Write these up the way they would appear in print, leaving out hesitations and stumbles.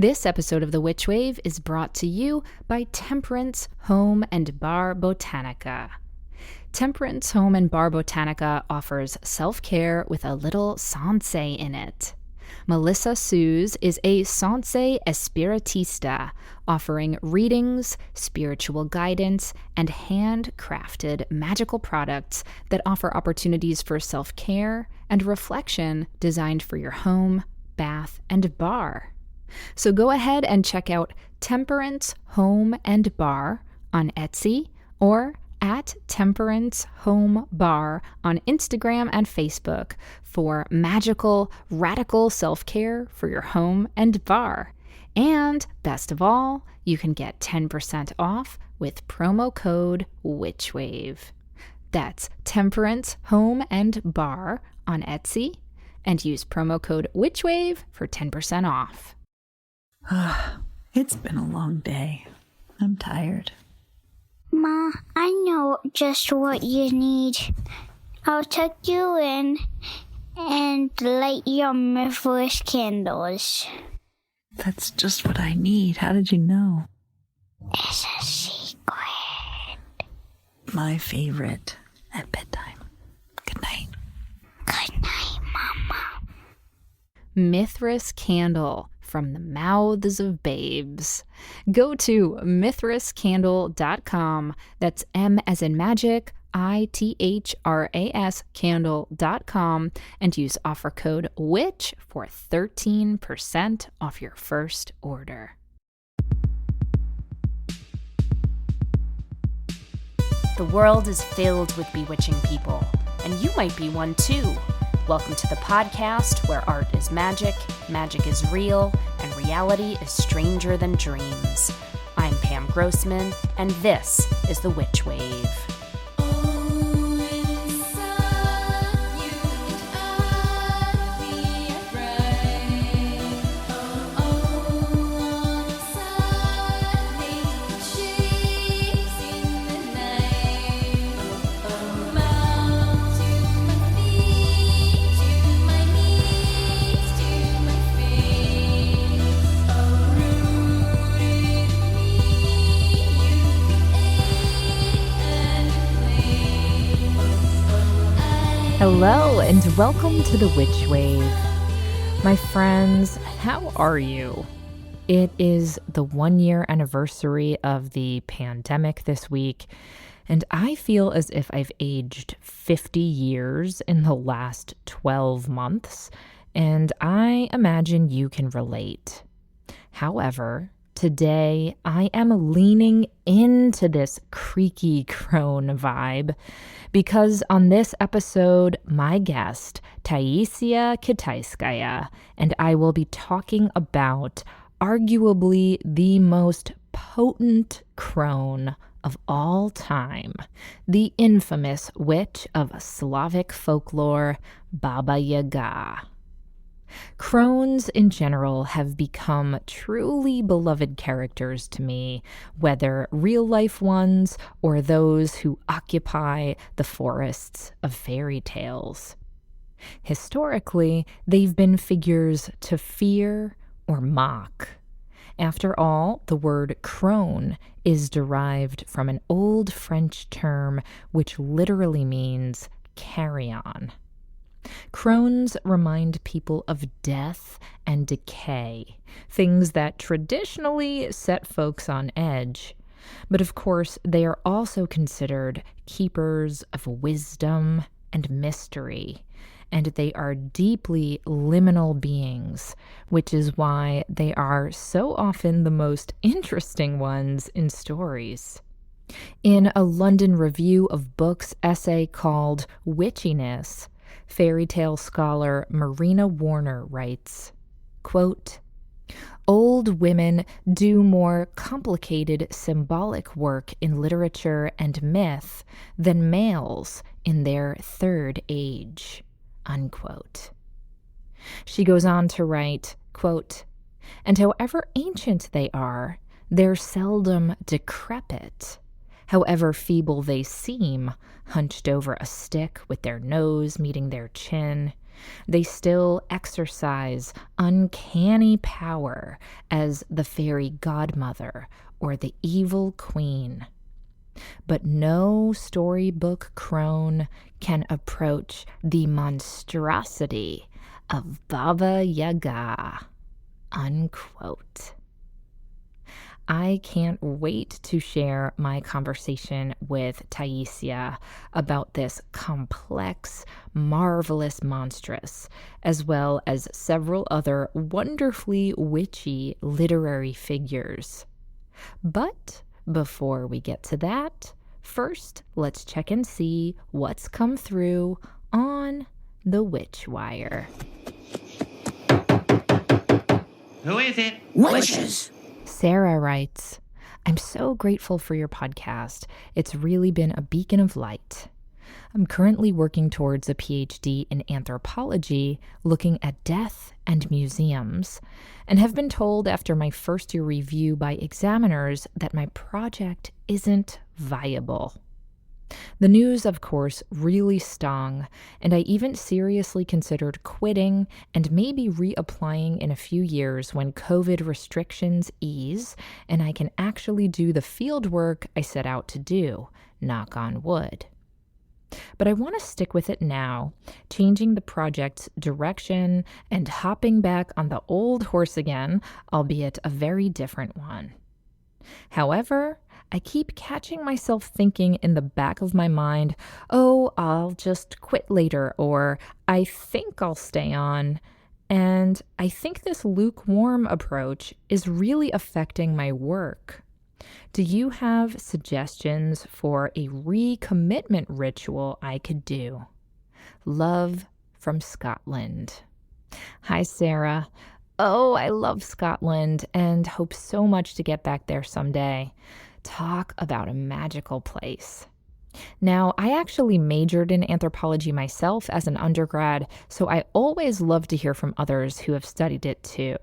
This episode of The Witch Wave is brought to you by Temperance Home and Bar Botanica. Temperance Home and Bar Botanica offers self-care with a little sensei in it. Melissa Suze is a sensei espiritista, offering readings, spiritual guidance, and handcrafted magical products that offer opportunities for self-care and reflection designed for your home, bath, and bar. So go ahead and check out Temperance Home and Bar on Etsy or at Temperance Home Bar on Instagram and Facebook for magical, radical self-care for your home and bar. And best of all, you can get 10% off with promo code WitchWave. That's Temperance Home and Bar on Etsy and use promo code WitchWave for 10% off. It's been a long day. I'm tired. Ma, I know just what you need. I'll tuck you in and light your mirrorless candles. That's just what I need. How did you know? It's a secret. My favorite at bedtime. Good night. Good night, Mama. Mithras Candle from the mouths of babes. Go to mithrascandle.com. That's M as in magic, ITHRAS candle.com, and use offer code WITCH for 13% off your first order. The world is filled with bewitching people, and you might be one too. Welcome to the podcast where art is magic is real, and reality is stranger than dreams. I'm Pam Grossman, and this is The Witch Wave. Hello and welcome to The Witch Wave. My friends, how are you? It is the 1-year anniversary of the pandemic this week, and I feel as if I've aged 50 years in the last 12 months, and I imagine you can relate. However, today I am leaning into this creaky crone vibe because on this episode, my guest, Taisia Kitaiskaia, and I will be talking about arguably the most potent crone of all time, the infamous witch of Slavic folklore, Baba Yaga. Crones in general have become truly beloved characters to me, whether real-life ones or those who occupy the forests of fairy tales. Historically, they've been figures to fear or mock. After all, the word crone is derived from an old French term which literally means carrion. Crones remind people of death and decay, things that traditionally set folks on edge. But of course, they are also considered keepers of wisdom and mystery, and they are deeply liminal beings, which is why they are so often the most interesting ones in stories. In a London Review of Books essay called Witchiness, fairy tale scholar Marina Warner writes, quote, "Old women do more complicated symbolic work in literature and myth than males in their third age," unquote. She goes on to write, quote, "And however ancient they are, they're seldom decrepit. However feeble they seem, hunched over a stick with their nose meeting their chin, They still exercise uncanny power as the fairy godmother or the evil queen. But no storybook crone can approach the monstrosity of Baba Yaga, unquote. I can't wait to share my conversation with Taisia about this complex, marvelous monstrous, as well as several other wonderfully witchy literary figures. But before we get to that, first let's check and see what's come through on the Witch Wire. Who is it? Witches. Sarah writes, I'm so grateful for your podcast. It's really been a beacon of light. I'm currently working towards a PhD in anthropology, looking at death and museums, and have been told after my first year review by examiners that my project isn't viable. The news, of course, really stung, and I even seriously considered quitting and maybe reapplying in a few years when COVID restrictions ease and I can actually do the field work I set out to do, knock on wood. But I want to stick with it now, changing the project's direction and hopping back on the old horse again, albeit a very different one. However, I keep catching myself thinking in the back of my mind, oh, I'll just quit later, or I think I'll stay on. And I think this lukewarm approach is really affecting my work. Do you have suggestions for a recommitment ritual I could do? Love from Scotland. Hi, Sarah. Oh, I love Scotland and hope so much to get back there someday. Talk about a magical place. Now, I actually majored in anthropology myself as an undergrad, so I always love to hear from others who have studied it too.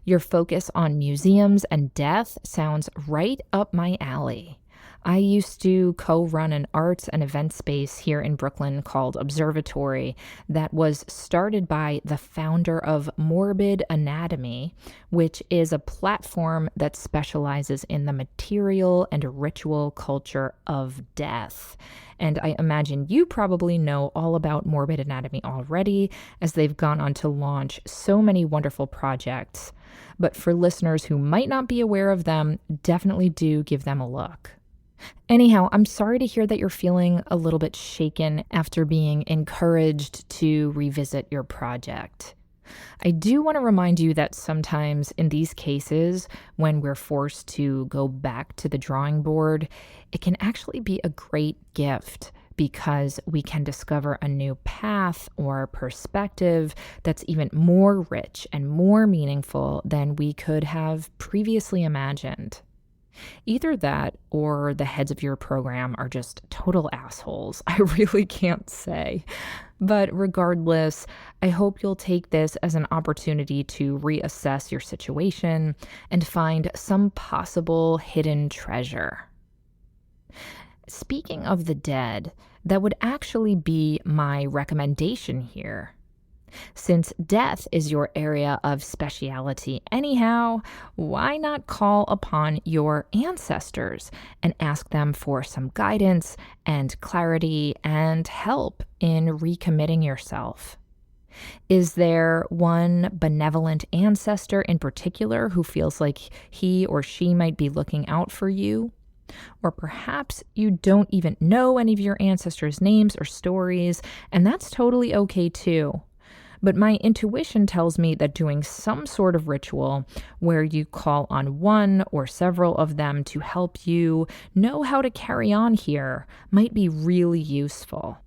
Your focus on museums and death sounds right up my alley. I used to co-run an arts and event space here in Brooklyn called Observatory that was started by the founder of Morbid Anatomy, which is a platform that specializes in the material and ritual culture of death. And I imagine you probably know all about Morbid Anatomy already, as they've gone on to launch so many wonderful projects. But for listeners who might not be aware of them, definitely do give them a look. Anyhow, I'm sorry to hear that you're feeling a little bit shaken after being encouraged to revisit your project. I do want to remind you that sometimes in these cases, when we're forced to go back to the drawing board, it can actually be a great gift because we can discover a new path or perspective that's even more rich and more meaningful than we could have previously imagined. Either that or the heads of your program are just total assholes. I really can't say. But regardless, I hope you'll take this as an opportunity to reassess your situation and find some possible hidden treasure. Speaking of the dead, that would actually be my recommendation here. Since death is your area of speciality anyhow, why not call upon your ancestors and ask them for some guidance and clarity and help in recommitting yourself? Is there one benevolent ancestor in particular who feels like he or she might be looking out for you? Or perhaps you don't even know any of your ancestors' names or stories, and that's totally okay too. But my intuition tells me that doing some sort of ritual where you call on one or several of them to help you know how to carry on here might be really useful.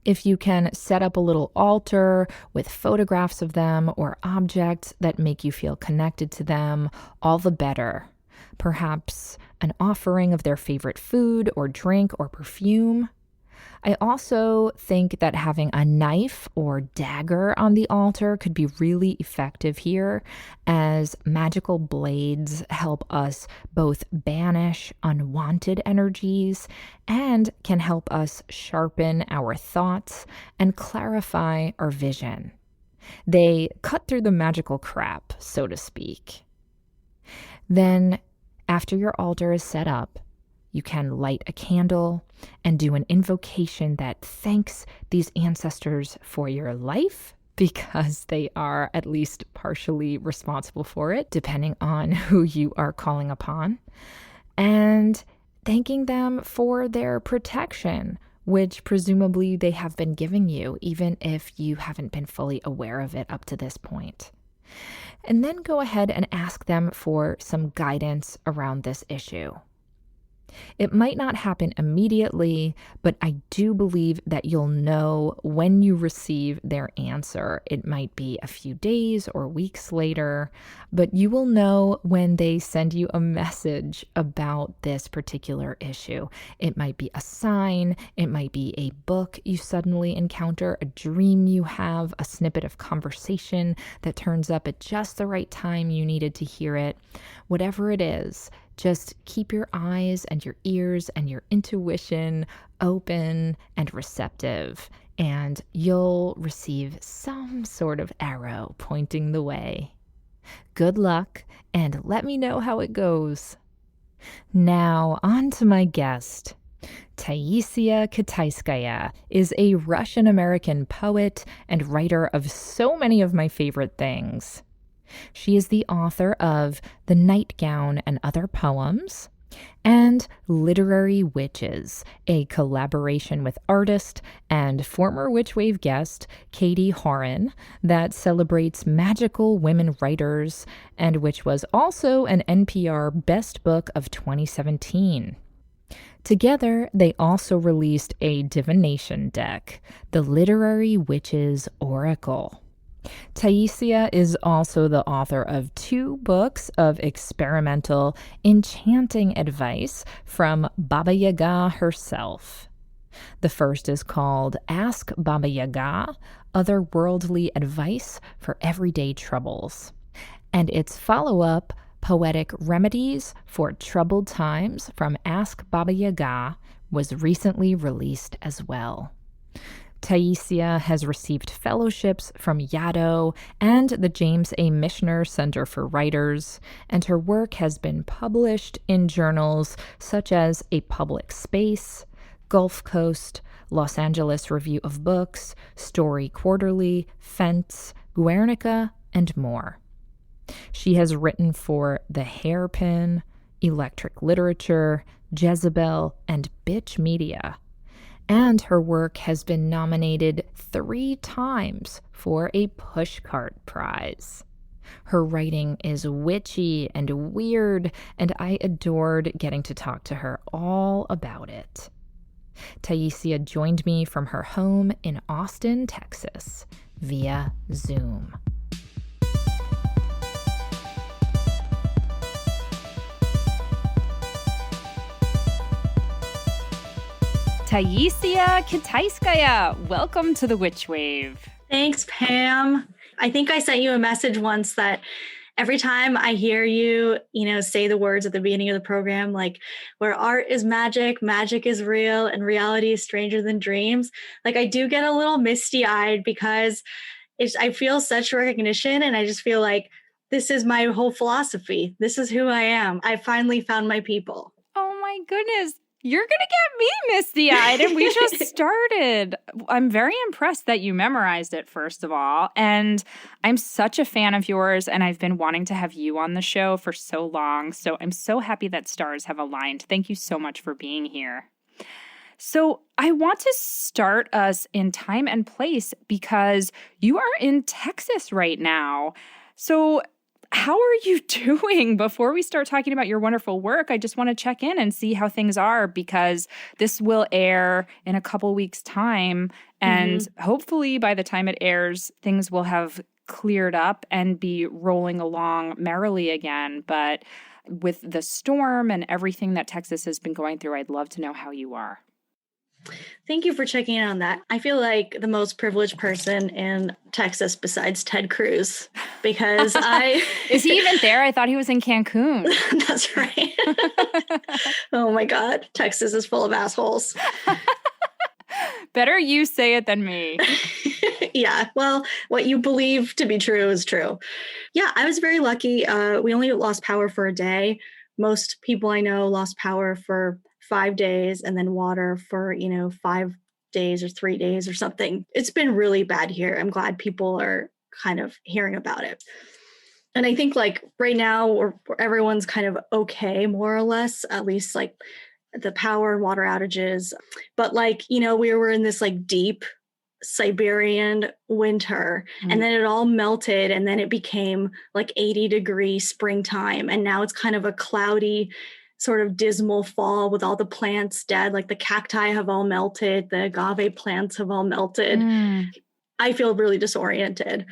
If you can set up a little altar with photographs of them or objects that make you feel connected to them, all the better. Perhaps an offering of their favorite food or drink or perfume. I also think that having a knife or dagger on the altar could be really effective here, as magical blades help us both banish unwanted energies and can help us sharpen our thoughts and clarify our vision. They cut through the magical crap, so to speak. Then, after your altar is set up, you can light a candle and do an invocation that thanks these ancestors for your life, because they are at least partially responsible for it, depending on who you are calling upon, and thanking them for their protection, which presumably they have been giving you, even if you haven't been fully aware of it up to this point. And then go ahead and ask them for some guidance around this issue. It might not happen immediately, but I do believe that you'll know when you receive their answer. It might be a few days or weeks later, but you will know when they send you a message about this particular issue. It might be a sign, it might be a book you suddenly encounter, a dream you have, a snippet of conversation that turns up at just the right time you needed to hear it. Whatever it is, just keep your eyes and your ears and your intuition open and receptive, and you'll receive some sort of arrow pointing the way. Good luck, and let me know how it goes. Now, on to my guest. Taisia Kitaiskaia is a Russian-American poet and writer of so many of my favorite things. She is the author of The Nightgown and Other Poems and Literary Witches, a collaboration with artist and former Witchwave guest Katie Horan that celebrates magical women writers, and which was also an NPR Best Book of 2017. Together, they also released a divination deck, The Literary Witches Oracle. Taisia is also the author of 2 books of experimental, enchanting advice from Baba Yaga herself. The first is called Ask Baba Yaga, Otherworldly Advice for Everyday Troubles, and its follow-up, Poetic Remedies for Troubled Times from Ask Baba Yaga, was recently released as well. Taisia has received fellowships from Yaddo and the James A. Michener Center for Writers, and her work has been published in journals such as A Public Space, Gulf Coast, Los Angeles Review of Books, StoryQuarterly, Fence, Guernica, and more. She has written for The Hairpin, Electric Literature, Jezebel, and Bitch Media. And her work has been nominated 3 times for a Pushcart Prize. Her writing is witchy and weird, and I adored getting to talk to her all about it. Taisia joined me from her home in Austin, Texas, via Zoom. Taisia Kitaiskaia, welcome to the Witch Wave. Thanks, Pam. I think I sent you a message once that every time I hear you, say the words at the beginning of the program, like where art is magic, magic is real, and reality is stranger than dreams. Like I do get a little misty-eyed because I feel such recognition, and I just feel like this is my whole philosophy. This is who I am. I finally found my people. Oh my goodness. You're going to get me misty-eyed, and we just started. I'm very impressed that you memorized it, first of all, and I'm such a fan of yours, and I've been wanting to have you on the show for so long, so I'm so happy that stars have aligned. Thank you so much for being here. So I want to start us in time and place because you are in Texas right now. So how are you doing? Before we start talking about your wonderful work, I just want to check in and see how things are, because this will air in a couple weeks' time. And hopefully by the time it airs, things will have cleared up and be rolling along merrily again. But with the storm and everything that Texas has been going through, I'd love to know how you are. Thank you for checking in on that. I feel like the most privileged person in Texas besides Ted Cruz because Is he even there? I thought he was in Cancun. That's right. Oh my God. Texas is full of assholes. Better you say it than me. Yeah. Well, what you believe to be true is true. Yeah, I was very lucky. We only lost power for a day. Most people I know lost power for 5 days and then water for, 5 days or 3 days or something. It's been really bad here. I'm glad people are kind of hearing about it. And I think like right now everyone's kind of okay, more or less, at least like the power and water outages. But like, we were in this like deep Siberian winter and then it all melted and then it became like 80-degree springtime. And now it's kind of a cloudy, sort of dismal fall with all the plants dead. Like the cacti have all melted. The agave plants have all melted. I feel really disoriented.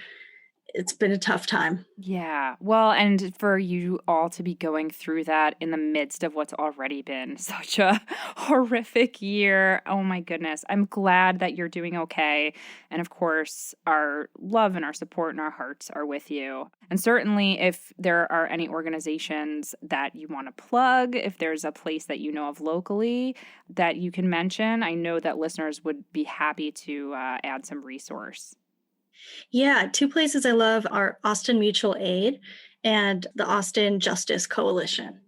It's been a tough time. Yeah. Well, and for you all to be going through that in the midst of what's already been such a horrific year. Oh my goodness. I'm glad that you're doing okay. And of course, our love and our support and our hearts are with you. And certainly if there are any organizations that you want to plug, if there's a place that you know of locally that you can mention, I know that listeners would be happy to add some resource. Yeah, 2 places I love are Austin Mutual Aid and the Austin Justice Coalition.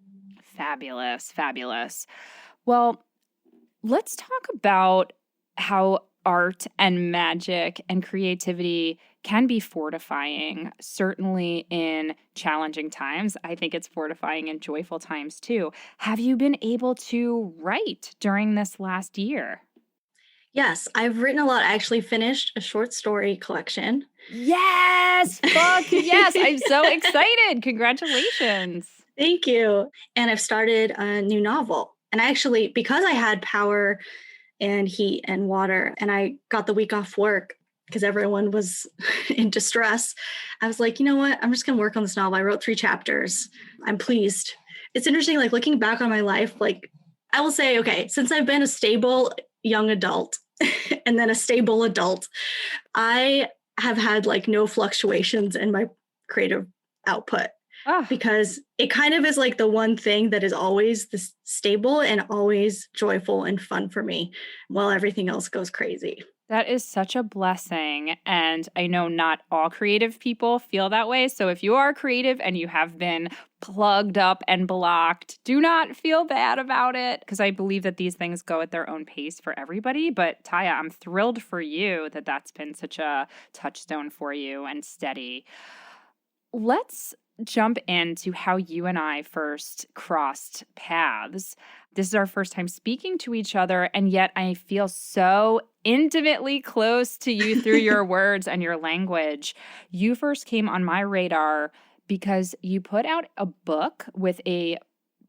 Fabulous, fabulous. Well, let's talk about how art and magic and creativity can be fortifying, certainly in challenging times. I think it's fortifying in joyful times too. Have you been able to write during this last year? Yes, I've written a lot. I actually finished a short story collection. Yes! Fuck yes! I'm so excited. Congratulations. Thank you. And I've started a new novel. And I actually, because I had power and heat and water, and I got the week off work because everyone was in distress, I was like, you know what? I'm just going to work on this novel. I wrote 3 chapters. I'm pleased. It's interesting, like looking back on my life, like I will say, okay, since I've been a stable young adult and then a stable adult, I have had like no fluctuations in my creative output because it kind of is like the one thing that is always this stable and always joyful and fun for me while everything else goes crazy. That is such a blessing. And I know not all creative people feel that way. So if you are creative and you have been plugged up and blocked, do not feel bad about it, because I believe that these things go at their own pace for everybody. But Taia, I'm thrilled for you that that's been such a touchstone for you and steady. Let's jump into how you and I first crossed paths. This is our first time speaking to each other, and yet I feel so intimately close to you through your words and your language. You first came on my radar because you put out a book with a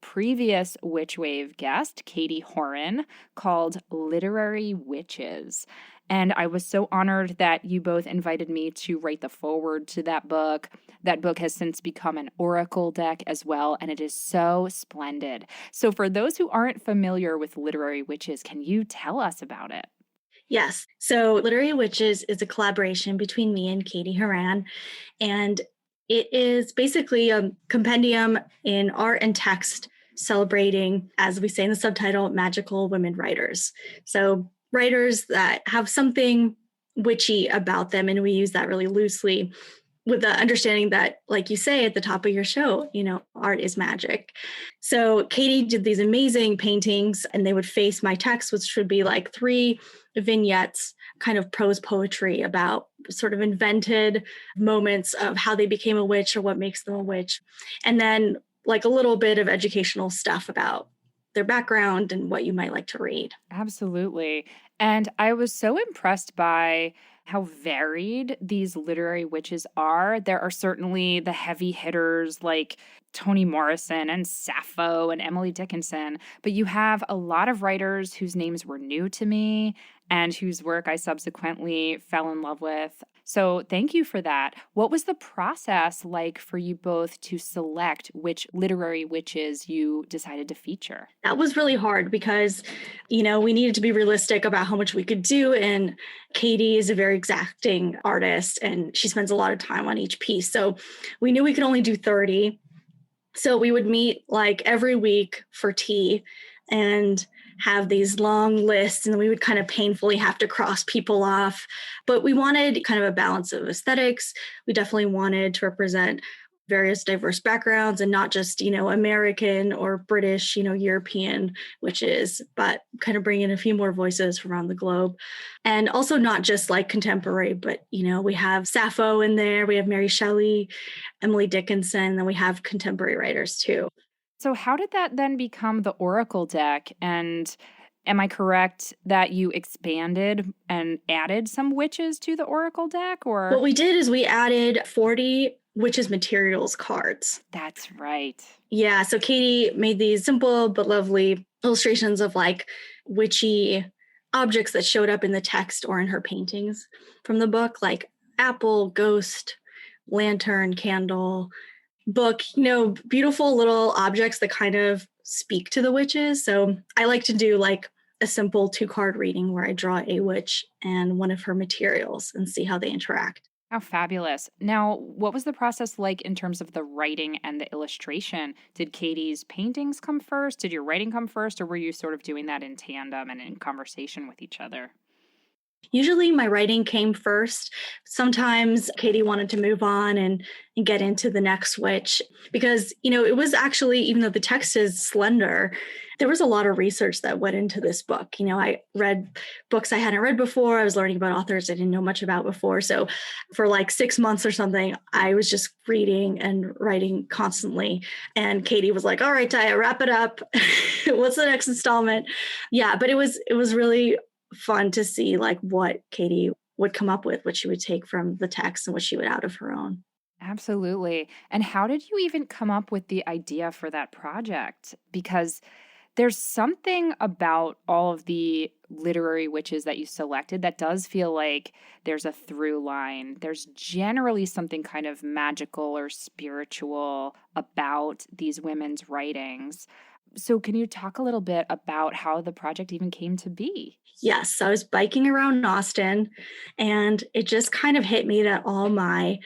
previous Witch Wave guest, Katie Horan, called Literary Witches. And I was so honored that you both invited me to write the foreword to that book. That book has since become an oracle deck as well, and it is so splendid. So for those who aren't familiar with Literary Witches, can you tell us about it? Yes. So Literary Witches is a collaboration between me and Katie Horan, and it is basically a compendium in art and text celebrating, as we say in the subtitle, magical women writers. So writers that have something witchy about them, and we use that really loosely with the understanding that, like you say at the top of your show, art is magic. So Katie did these amazing paintings, and they would face my text, which would be like 3 vignettes, kind of prose poetry about sort of invented moments of how they became a witch or what makes them a witch. And then like a little bit of educational stuff about their background and what you might like to read. Absolutely. And I was so impressed by how varied these literary witches are. There are certainly the heavy hitters like Toni Morrison and Sappho and Emily Dickinson, but you have a lot of writers whose names were new to me and whose work I subsequently fell in love with. So thank you for that. What was the process like for you both to select which literary witches you decided to feature? That was really hard because, we needed to be realistic about how much we could do. And Katie is a very exacting artist and she spends a lot of time on each piece. So we knew we could only do 30. So we would meet like every week for tea and have these long lists, and we would kind of painfully have to cross people off. But we wanted kind of a balance of aesthetics. We definitely wanted to represent various diverse backgrounds and not just, American or British, European witches, but kind of bring in a few more voices from around the globe. And also not just like contemporary, but, we have Sappho in there, we have Mary Shelley, Emily Dickinson, then we have contemporary writers too. So how did that then become the Oracle deck? And am I correct that you expanded and added some witches to the Oracle deck? Or what we did is we added 40 witches materials cards. That's right. Yeah. So Katie made these simple but lovely illustrations of like witchy objects that showed up in the text or in her paintings from the book, like apple, ghost, lantern, candle, book, beautiful little objects that kind of speak to the witches. So I like to do like a simple 2-card reading where I draw a witch and one of her materials and see how they interact. How fabulous. Now, what was the process like in terms of the writing and the illustration? Did Katie's paintings come first? Did your writing come first? Or were you sort of doing that in tandem and in conversation with each other? Usually my writing came first. Sometimes Katie wanted to move on and get into the next witch because, it was actually, even though the text is slender, there was a lot of research that went into this book. I read books I hadn't read before. I was learning about authors I didn't know much about before. So for like 6 months or something, I was just reading and writing constantly. And Katie was like, all right, Taya, wrap it up. What's the next installment? Yeah, but it was really fun to see like what Katie would come up with, what she would take from the text and what she would add of her own. Absolutely. And how did you even come up with the idea for that project? Because there's something about all of the literary witches that you selected that does feel like there's a through line. There's generally something kind of magical or spiritual about these women's writings. So can you talk a little bit about how the project even came to be? Yes, I was biking around Austin and it just kind of hit me that all my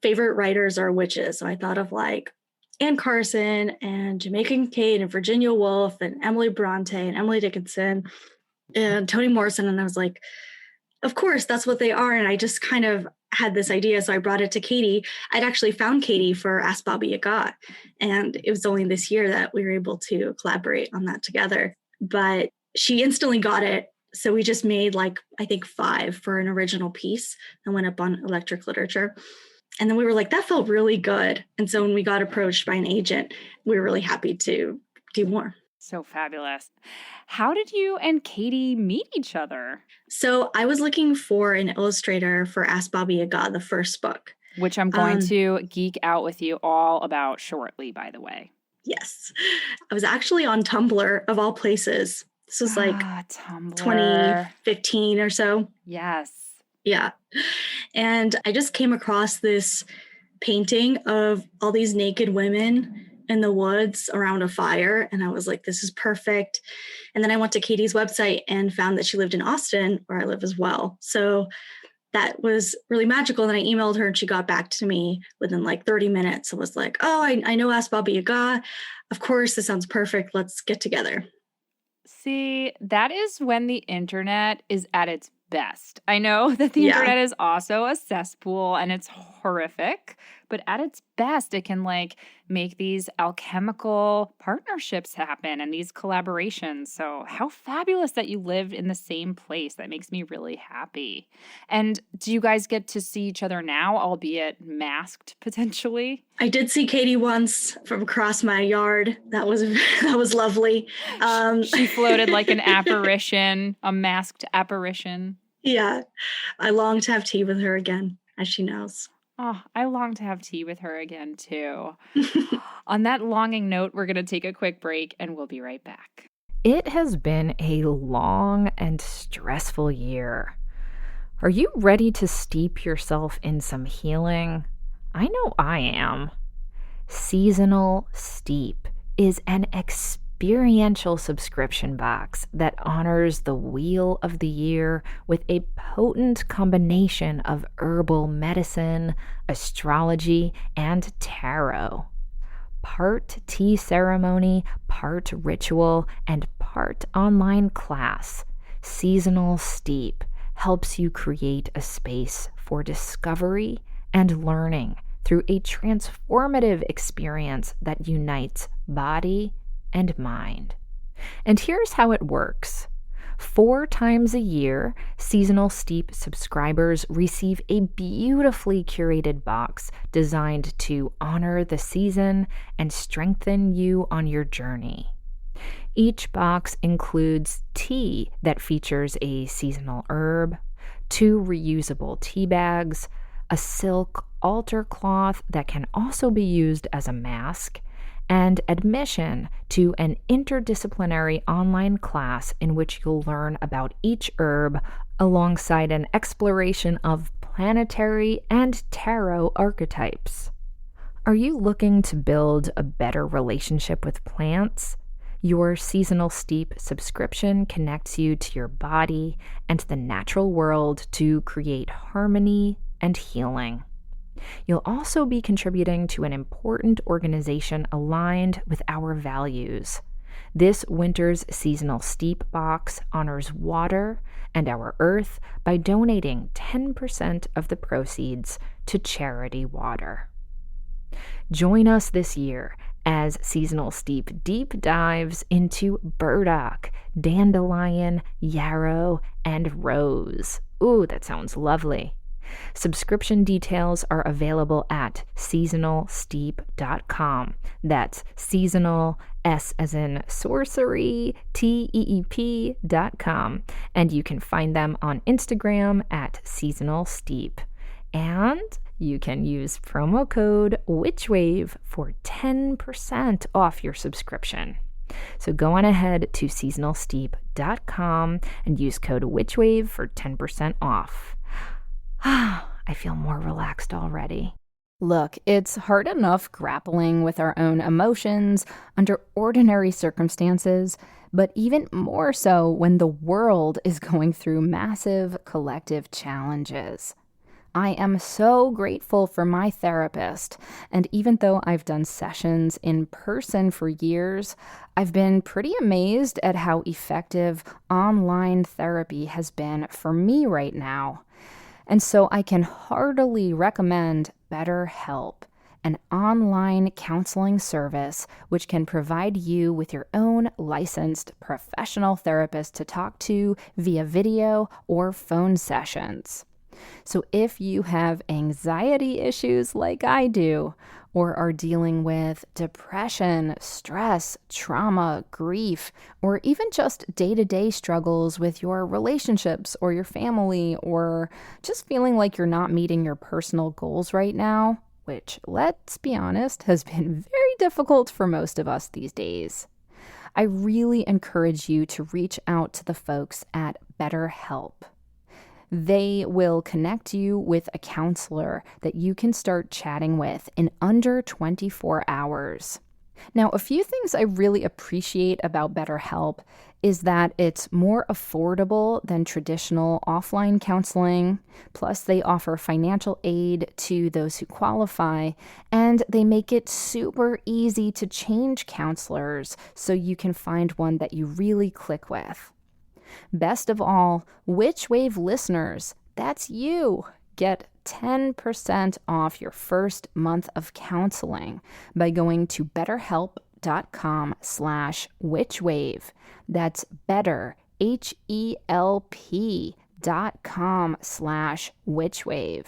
favorite writers are witches. So I thought of like Anne Carson and Jamaica Kincaid and Virginia Woolf and Emily Bronte and Emily Dickinson and Toni Morrison. And I was like, of course, that's what they are. And I just kind of had this idea. So I brought it to Katie. I'd actually found Katie for Ask Baba Yaga. And it was only this year that we were able to collaborate on that together. But she instantly got it. So we just made like, I think 5 for an original piece and went up on Electric Literature. And then we were like, that felt really good. And so when we got approached by an agent, we were really happy to do more. So fabulous. How did you and Katie meet each other? So I was looking for an illustrator for Ask Baba Yaga, the first book. Which I'm going to geek out with you all about shortly, by the way. Yes. I was actually on Tumblr, of all places. This was like Tumblr. 2015 or so. Yes. Yeah. And I just came across this painting of all these naked women in the woods around a fire. And I was like, this is perfect. And then I went to Katie's website and found that she lived in Austin, where I live as well. So that was really magical. And then I emailed her and she got back to me within like 30 minutes and was like, oh, I know Ask Baba Yaga. Of course, this sounds perfect. Let's get together. See, that is when the internet is at its best. I know that the internet is also a cesspool and it's horrific, but at its best, it can like make these alchemical partnerships happen and these collaborations. So how fabulous that you lived in the same place. That makes me really happy. And do you guys get to see each other now, albeit masked potentially? I did see Katie once from across my yard. That was lovely. She floated like an apparition, a masked apparition. Yeah. I long to have tea with her again, as she knows. Oh, I long to have tea with her again, too. On that longing note, we're going to take a quick break and we'll be right back. It has been a long and stressful year. Are you ready to steep yourself in some healing? I know I am. Seasonal Steep is an experiential subscription box that honors the wheel of the year with a potent combination of herbal medicine, astrology, and tarot. Part tea ceremony, part ritual, and part online class, Seasonal Steep helps you create a space for discovery and learning through a transformative experience that unites body and mind. And here's how it works. 4 times a year, Seasonal Steep subscribers receive a beautifully curated box designed to honor the season and strengthen you on your journey. Each box includes tea that features a seasonal herb, 2 reusable tea bags, a silk altar cloth that can also be used as a mask, and admission to an interdisciplinary online class in which you'll learn about each herb alongside an exploration of planetary and tarot archetypes. Are you looking to build a better relationship with plants? Your Seasonal Steep subscription connects you to your body and the natural world to create harmony and healing. You'll also be contributing to an important organization aligned with our values. This winter's Seasonal Steep box honors water and our earth by donating 10% of the proceeds to Charity Water. Join us this year as Seasonal Steep deep dives into burdock, dandelion, yarrow, and rose. Ooh, that sounds lovely. Subscription details are available at seasonalsteep.com. That's seasonal, S as in sorcery, TEEP.com. And you can find them on Instagram at seasonalsteep. And you can use promo code WitchWave for 10% off your subscription. So go on ahead to seasonalsteep.com and use code WitchWave for 10% off. I feel more relaxed already. Look, it's hard enough grappling with our own emotions under ordinary circumstances, but even more so when the world is going through massive collective challenges. I am so grateful for my therapist, and even though I've done sessions in person for years, I've been pretty amazed at how effective online therapy has been for me right now. And so I can heartily recommend BetterHelp, an online counseling service which can provide you with your own licensed professional therapist to talk to via video or phone sessions. So if you have anxiety issues like I do, or are dealing with depression, stress, trauma, grief, or even just day-to-day struggles with your relationships or your family, or just feeling like you're not meeting your personal goals right now, which, let's be honest, has been very difficult for most of us these days, I really encourage you to reach out to the folks at BetterHelp. They will connect you with a counselor that you can start chatting with in under 24 hours. Now, a few things I really appreciate about BetterHelp is that it's more affordable than traditional offline counseling. Plus, they offer financial aid to those who qualify, and they make it super easy to change counselors so you can find one that you really click with. Best of all, WitchWave listeners, that's you, get 10% off your first month of counseling by going to betterhelp.com/witchwave. That's better, HELP.com/witchwave.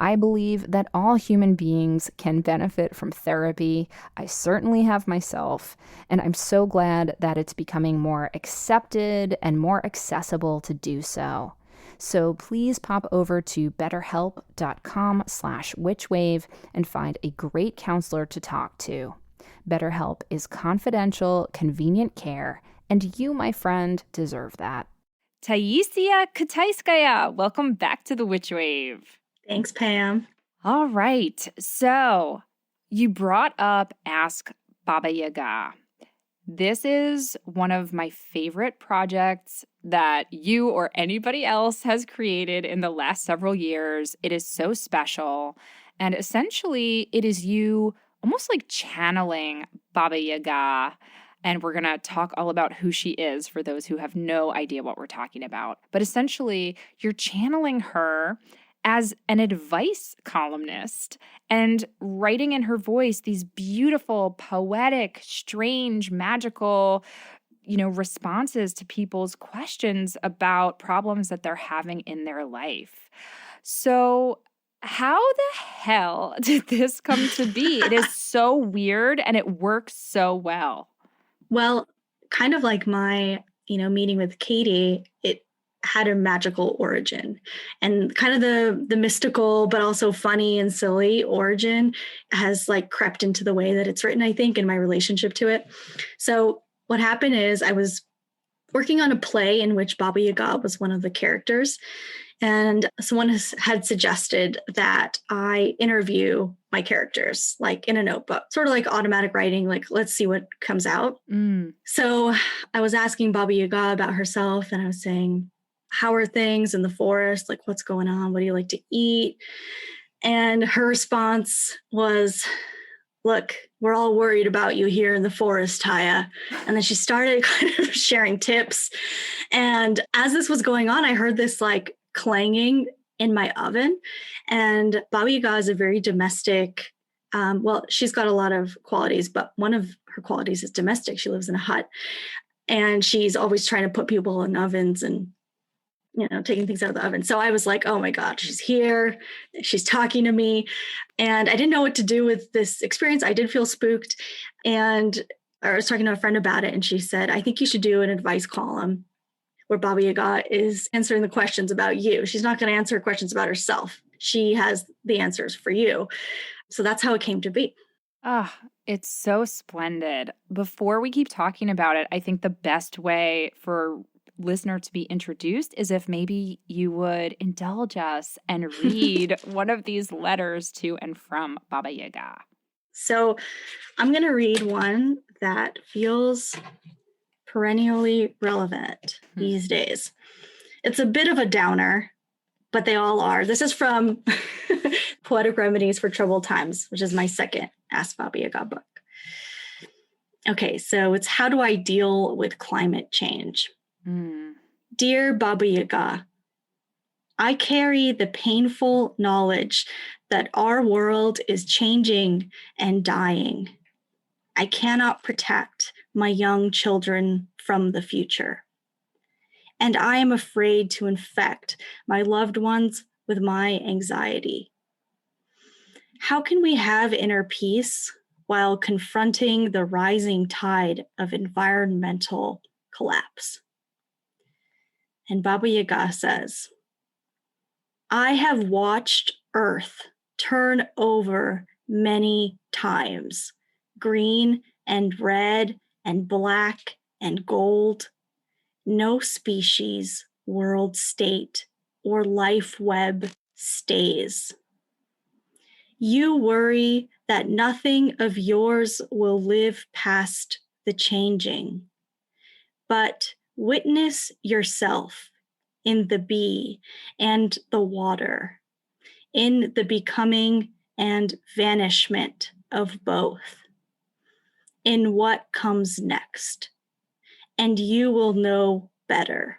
I believe that all human beings can benefit from therapy. I certainly have myself, and I'm so glad that it's becoming more accepted and more accessible to do so. So please pop over to betterhelp.com/witchwave and find a great counselor to talk to. BetterHelp is confidential, convenient care, and you, my friend, deserve that. Taisia Kitaiskaia, welcome back to the Witch Wave. Thanks, Pam. All right. So you brought up Ask Baba Yaga. This is one of my favorite projects that you or anybody else has created in the last several years. It is so special. And essentially, it is you almost like channeling Baba Yaga. And we're going to talk all about who she is for those who have no idea what we're talking about. But essentially, you're channeling her as an advice columnist and writing in her voice these beautiful, poetic, strange, magical, responses to people's questions about problems that they're having in their life. So how the hell did this come to be? It is so weird and it works so well. Well, kind of like my, meeting with Katie, it had a magical origin, and kind of the mystical but also funny and silly origin has like crept into the way that it's written, I think, in my relationship to it. So what happened is I was working on a play in which Baba Yaga was one of the characters, and someone had suggested that I interview my characters like in a notebook, sort of like automatic writing, like let's see what comes out. So I was asking Baba Yaga about herself, and I was saying, how are things in the forest? Like, what's going on? What do you like to eat? And her response was, look, we're all worried about you here in the forest, Taya. And then she started kind of sharing tips. And as this was going on, I heard this like clanging in my oven. And Baba Yaga is a very domestic, she's got a lot of qualities, but one of her qualities is domestic. She lives in a hut, and she's always trying to put people in ovens and taking things out of the oven. So I was like, oh my God, she's here. She's talking to me. And I didn't know what to do with this experience. I did feel spooked. And I was talking to a friend about it, and she said, I think you should do an advice column where Baba Yaga is answering the questions about you. She's not going to answer questions about herself. She has the answers for you. So that's how it came to be. It's so splendid. Before we keep talking about it, I think the best way for listener to be introduced is if maybe you would indulge us and read one of these letters to and from Baba Yaga. So I'm going to read one that feels perennially relevant these days. It's a bit of a downer, but they all are. This is from Poetic Remedies for Troubled Times, which is my second Ask Baba Yaga book. Okay, so it's How Do I Deal with Climate Change? Dear Baba Yaga, I carry the painful knowledge that our world is changing and dying. I cannot protect my young children from the future. And I am afraid to infect my loved ones with my anxiety. How can we have inner peace while confronting the rising tide of environmental collapse? And Baba Yaga says, I have watched Earth turn over many times, green and red and black and gold. No species, world state, or life web stays. You worry that nothing of yours will live past the changing, but witness yourself in the bee and the water, in the becoming and vanishment of both, in what comes next, and you will know better.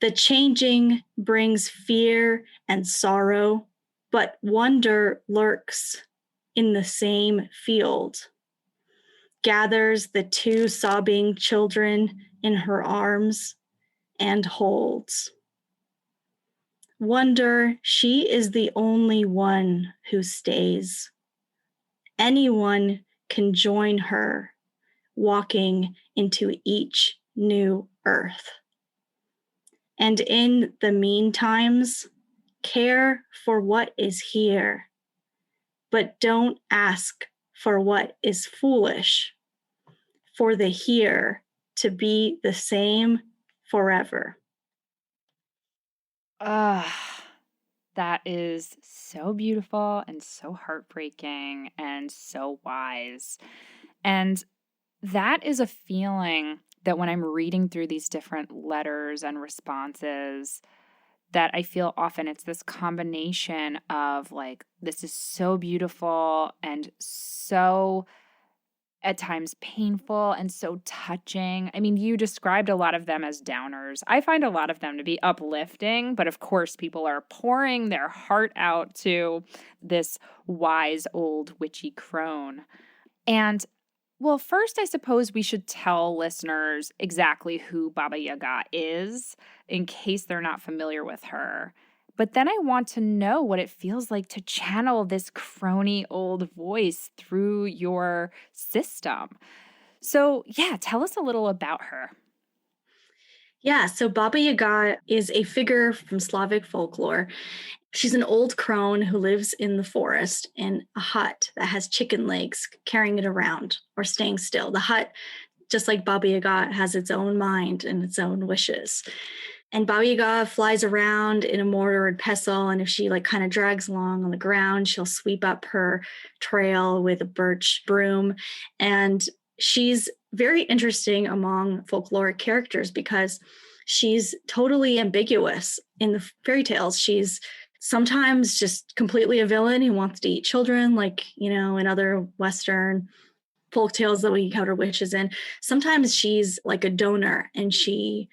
The changing brings fear and sorrow, but wonder lurks in the same field, gathers the two sobbing children in her arms and holds. Wonder she is the only one who stays. Anyone can join her, walking into each new earth. And in the meantimes, care for what is here, but don't ask for what is foolish, for the here to be the same forever. That is so beautiful and so heartbreaking and so wise. And that is a feeling that when I'm reading through these different letters and responses, that I feel often it's this combination of like, this is so beautiful and so at times painful and so touching. I mean, you described a lot of them as downers. I find a lot of them to be uplifting, but of course, people are pouring their heart out to this wise old witchy crone. And well, first, I suppose we should tell listeners exactly who Baba Yaga is in case they're not familiar with her. But then I want to know what it feels like to channel this crony old voice through your system. So, yeah, tell us a little about her. Yeah, so Baba Yaga is a figure from Slavic folklore. She's an old crone who lives in the forest in a hut that has chicken legs carrying it around or staying still. The hut, just like Baba Yaga, has its own mind and its own wishes. And Baba Yaga flies around in a mortar and pestle, and if she like kind of drags along on the ground, she'll sweep up her trail with a birch broom. And she's very interesting among folkloric characters because she's totally ambiguous. In the fairy tales, she's sometimes just completely a villain who wants to eat children, like, you know, in other Western folk tales that we encounter witches in. Sometimes she's like a donor and she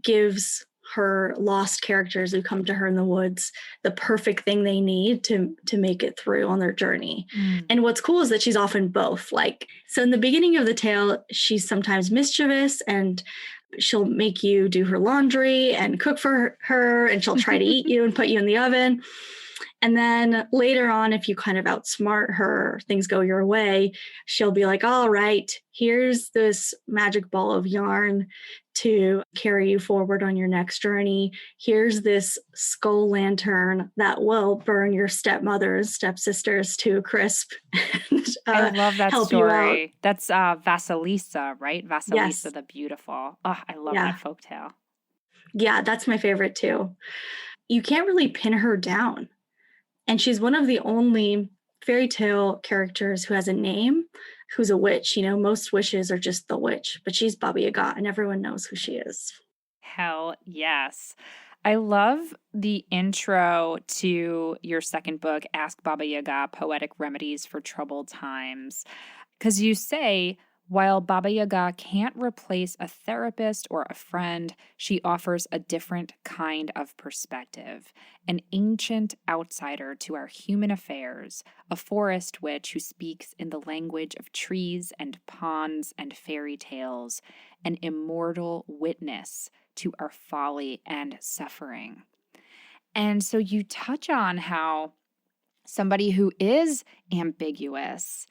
gives her lost characters who come to her in the woods the perfect thing they need to make it through on their journey. And what's cool is that she's often both. Like, so in the beginning of the tale, she's sometimes mischievous and she'll make you do her laundry and cook for her, and she'll try to eat you and put you in the oven. And then later on, if you kind of outsmart her, things go your way, she'll be like, all right, here's this magic ball of yarn to carry you forward on your next journey. Here's this skull lantern that will burn your stepmothers, stepsisters to a crisp. And, I love that help story. you out. That's Vasilisa, right? Vasilisa Yes. the Beautiful. Oh, I love Yeah. that folktale. Yeah, that's my favorite too. You can't really pin her down. And she's one of the only fairy tale characters who has a name, who's a witch. You know, most witches are just the witch, but she's Baba Yaga and everyone knows who she is. Hell yes. I love the intro to your second book, Ask Baba Yaga, Poetic Remedies for Troubled Times, because you say, while Baba Yaga can't replace a therapist or a friend, she offers a different kind of perspective, an ancient outsider to our human affairs, a forest witch who speaks in the language of trees and ponds and fairy tales, an immortal witness to our folly and suffering. And so you touch on how somebody who is ambiguous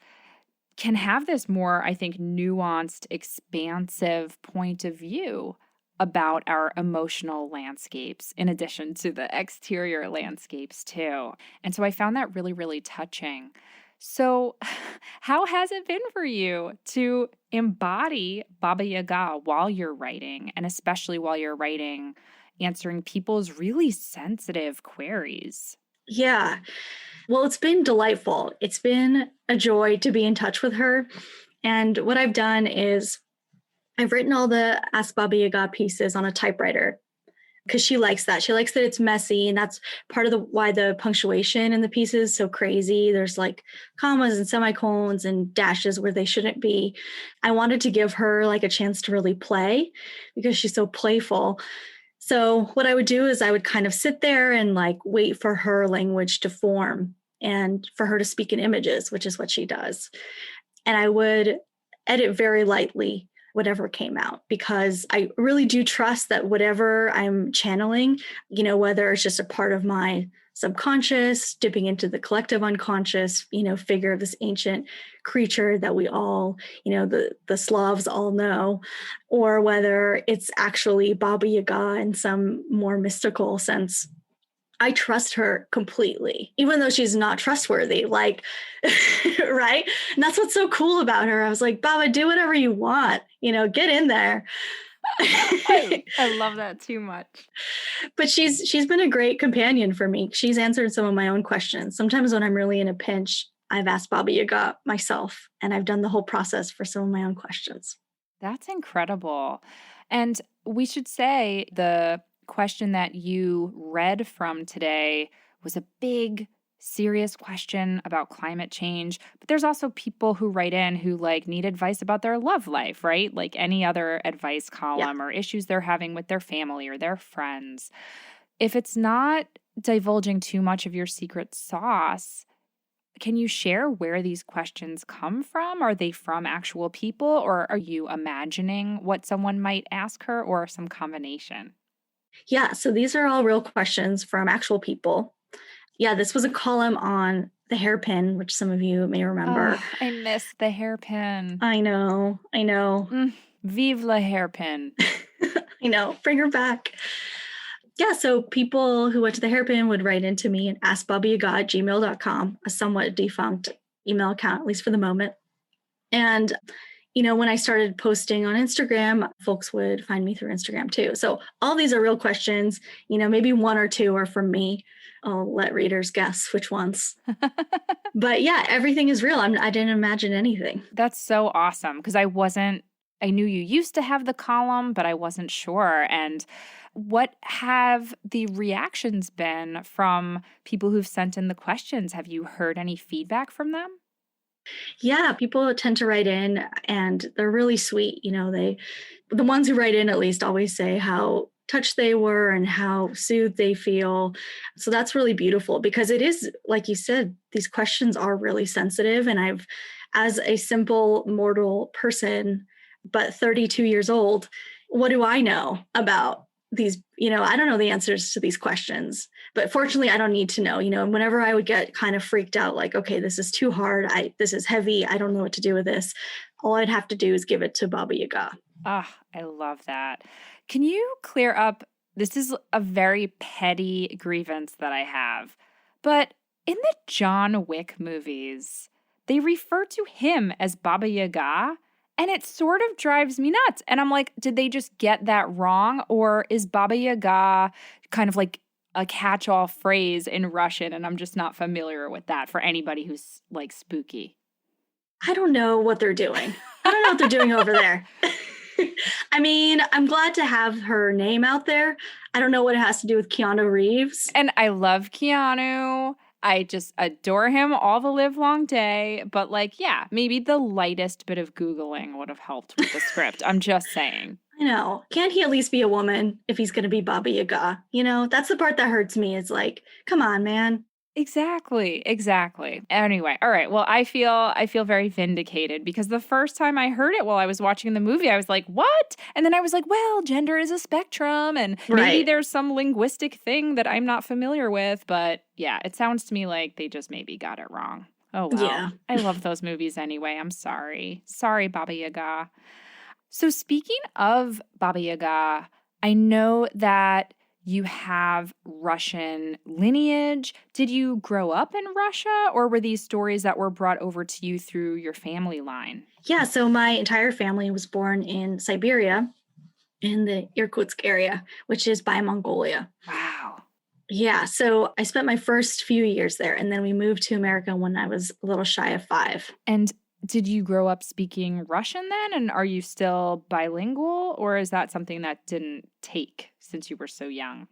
can have this more, I think, nuanced, expansive point of view about our emotional landscapes, in addition to the exterior landscapes too. And so I found that really, really touching. So how has it been for you to embody Baba Yaga while you're writing, and especially while you're writing, answering people's really sensitive queries? Yeah. Well, it's been delightful. It's been a joy to be in touch with her. And what I've done is I've written all the Ask Baba Yaga pieces on a typewriter because she likes that. She likes that it's messy. And that's part of why the punctuation in the pieces is so crazy. There's like commas and semicolons and dashes where they shouldn't be. I wanted to give her like a chance to really play because she's so playful. So what I would do is I would kind of sit there and like wait for her language to form and for her to speak in images, which is what she does. And I would edit very lightly whatever came out, because I really do trust that whatever I'm channeling, you know, whether it's just a part of my subconscious, dipping into the collective unconscious, you know, figure of this ancient creature that we all, you know, the Slavs all know, or whether it's actually Baba Yaga in some more mystical sense, I trust her completely, even though she's not trustworthy, like, right? And that's what's so cool about her. I was like, Baba, do whatever you want, you know, get in there. I love that too much. But she's been a great companion for me. She's answered some of my own questions. Sometimes when I'm really in a pinch, I've asked Baba Yaga myself, and I've done the whole process for some of my own questions. That's incredible. And we should say the question that you read from today was a big, serious question about climate change. But there's also people who write in who like need advice about their love life, right? Like any other advice column or issues they're having with their family or their friends. If it's not divulging too much of your secret sauce, can you share where these questions come from? Are they from actual people, or are you imagining what someone might ask her, or some combination? Yeah, so these are all real questions from actual people. Yeah, this was a column on the Hairpin, which some of you may remember. Oh, I miss the Hairpin. I know. Vive la Hairpin. I know, bring her back. Yeah, so people who went to the Hairpin would write into me and ask babayaga@gmail.com, a somewhat defunct email account, at least for the moment. And, when I started posting on Instagram, folks would find me through Instagram too. So all these are real questions. Maybe one or two are from me. I'll let readers guess which ones. But yeah, everything is real. I didn't imagine anything. That's so awesome, because I knew you used to have the column, but I wasn't sure. And what have the reactions been from people who've sent in the questions? Have you heard any feedback from them? Yeah, people tend to write in and they're really sweet. The ones who write in at least always say how touched they were and how soothed they feel. So that's really beautiful, because it is, like you said, these questions are really sensitive. And as a simple mortal person, but 32 years old, what do I know about these? I don't know the answers to these questions, but fortunately I don't need to know. Whenever I would get kind of freaked out, like, okay, this is too hard, this is heavy, I don't know what to do with this, all I'd have to do is give it to Baba Yaga. I love that. Can you clear up, this is a very petty grievance that I have, but in the John Wick movies, they refer to him as Baba Yaga, and it sort of drives me nuts. And I'm like, did they just get that wrong? Or is Baba Yaga kind of like a catch-all phrase in Russian, and I'm just not familiar with that for anybody who's like spooky? I don't know what they're doing. I don't know what they're doing over there. I mean, I'm glad to have her name out there. I don't know what it has to do with Keanu Reeves. And I love Keanu. I just adore him all the live long day. But maybe the lightest bit of Googling would have helped with the script. I'm just saying. I know. Can't he at least be a woman if he's going to be Baba Yaga? That's the part that hurts me, is like, come on, man. Exactly. Anyway, all right. Well, I feel very vindicated, because the first time I heard it while I was watching the movie, I was like, what? And then I was like, well, gender is a spectrum, and maybe there's some linguistic thing that I'm not familiar with. But yeah, it sounds to me like they just maybe got it wrong. Oh, well. Yeah. I love those movies anyway. I'm sorry. Sorry, Baba Yaga. So speaking of Baba Yaga, I know that you have Russian lineage. Did you grow up in Russia, or were these stories that were brought over to you through your family line? Yeah, so my entire family was born in Siberia, in the Irkutsk area, which is by Mongolia. Wow. Yeah, so I spent my first few years there, and then we moved to America when I was a little shy of 5. And did you grow up speaking Russian then? And are you still bilingual, or is that something that didn't take since you were so young?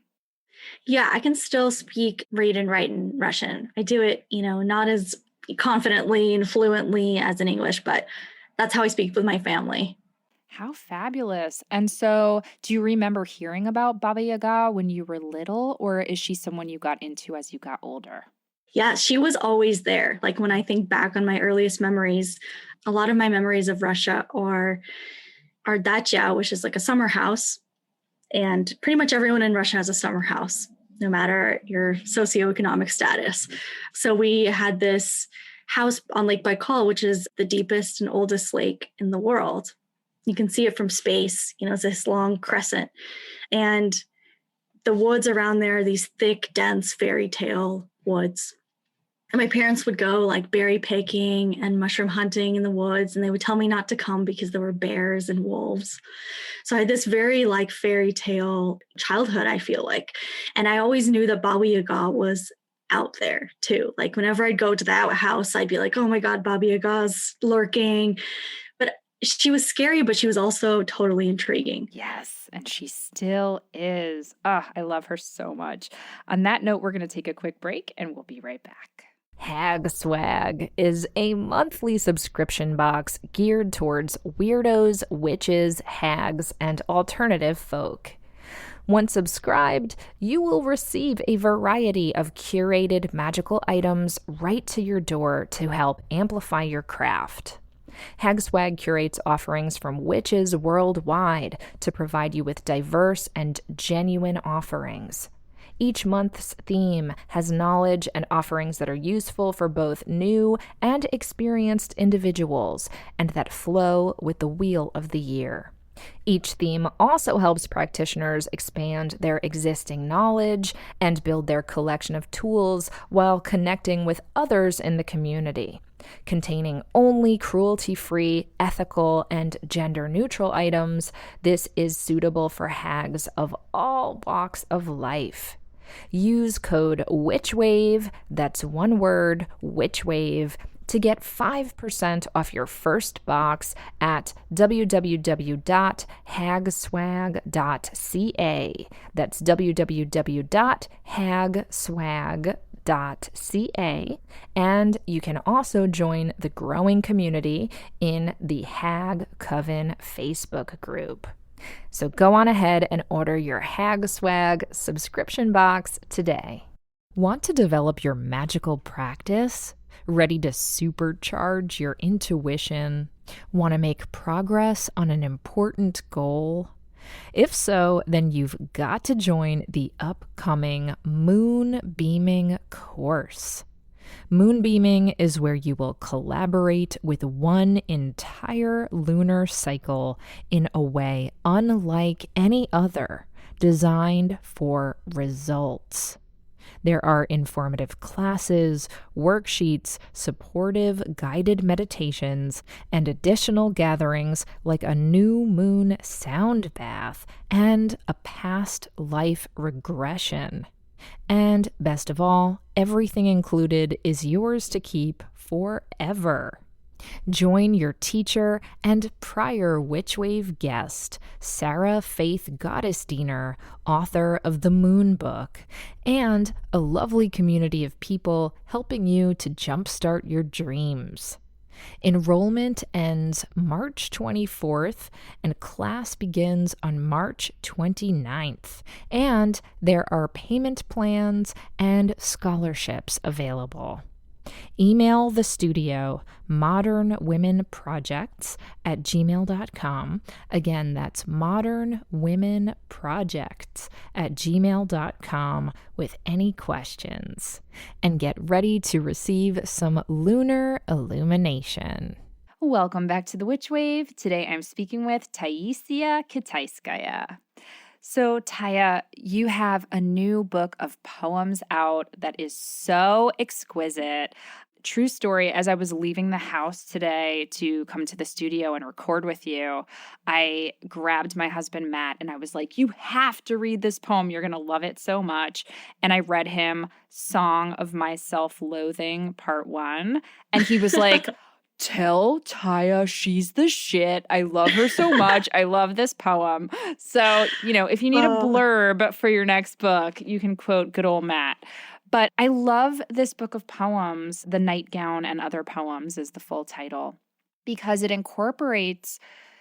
Yeah, I can still speak, read, and write in Russian. I do it, not as confidently and fluently as in English, but that's how I speak with my family. How fabulous. And so do you remember hearing about Baba Yaga when you were little, or is she someone you got into as you got older? Yeah, she was always there. Like when I think back on my earliest memories, a lot of my memories of Russia are dacha, which is like a summer house. And pretty much everyone in Russia has a summer house, no matter your socioeconomic status. So we had this house on Lake Baikal, which is the deepest and oldest lake in the world. You can see it from space. It's this long crescent. And the woods around there are these thick, dense fairy tale woods. And my parents would go like berry picking and mushroom hunting in the woods, and they would tell me not to come because there were bears and wolves. So I had this very like fairy tale childhood, I feel like. And I always knew that Baba Yaga was out there too. Like whenever I'd go to that house, I'd be like, oh my God, Baba Yaga's lurking. But she was scary, but she was also totally intriguing. Yes, and she still is. Ah, I love her so much. On that note, we're going to take a quick break and we'll be right back. Hag Swag is a monthly subscription box geared towards weirdos, witches, hags, and alternative folk. Once subscribed, you will receive a variety of curated magical items right to your door to help amplify your craft. Hag Swag curates offerings from witches worldwide to provide you with diverse and genuine offerings. Each month's theme has knowledge and offerings that are useful for both new and experienced individuals and that flow with the wheel of the year. Each theme also helps practitioners expand their existing knowledge and build their collection of tools while connecting with others in the community. Containing only cruelty-free, ethical, and gender-neutral items, this is suitable for hags of all walks of life. Use code WITCHWAVE, that's one word, WITCHWAVE, to get 5% off your first box at www.hagswag.ca. That's www.hagswag.ca. And you can also join the growing community in the Hag Coven Facebook group. So go on ahead and order your Hag Swag subscription box today. Want to develop your magical practice? Ready to supercharge your intuition? Want to make progress on an important goal? If so, then you've got to join the upcoming Moonbeaming course. Moonbeaming is where you will collaborate with one entire lunar cycle in a way unlike any other, designed for results. There are informative classes, worksheets, supportive guided meditations, and additional gatherings like a new moon sound bath and a past life regression. And best of all, everything included is yours to keep forever. Join your teacher and prior Witchwave guest, Sarah Faith Goddessdiener, author of The Moon Book, and a lovely community of people helping you to jumpstart your dreams. Enrollment ends March 24th and class begins on March 29th, and there are payment plans and scholarships available. Email the studio modernwomenprojects@gmail.com. Again, that's modernwomenprojects@gmail.com with any questions. And get ready to receive some lunar illumination. Welcome back to the Witch Wave. Today I'm speaking with Taisia Kitaiskaia. So, Taya, you have a new book of poems out that is so exquisite. True story, as I was leaving the house today to come to the studio and record with you, I grabbed my husband, Matt, and I was like, you have to read this poem. You're going to love it so much. And I read him Song of My Self-Loathing, Part 1. And he was like, tell Taya she's the shit. I love her so much. I love this poem. So, if you need a blurb for your next book, you can quote good old Matt. But I love this book of poems, The Nightgown and Other Poems is the full title, because it incorporates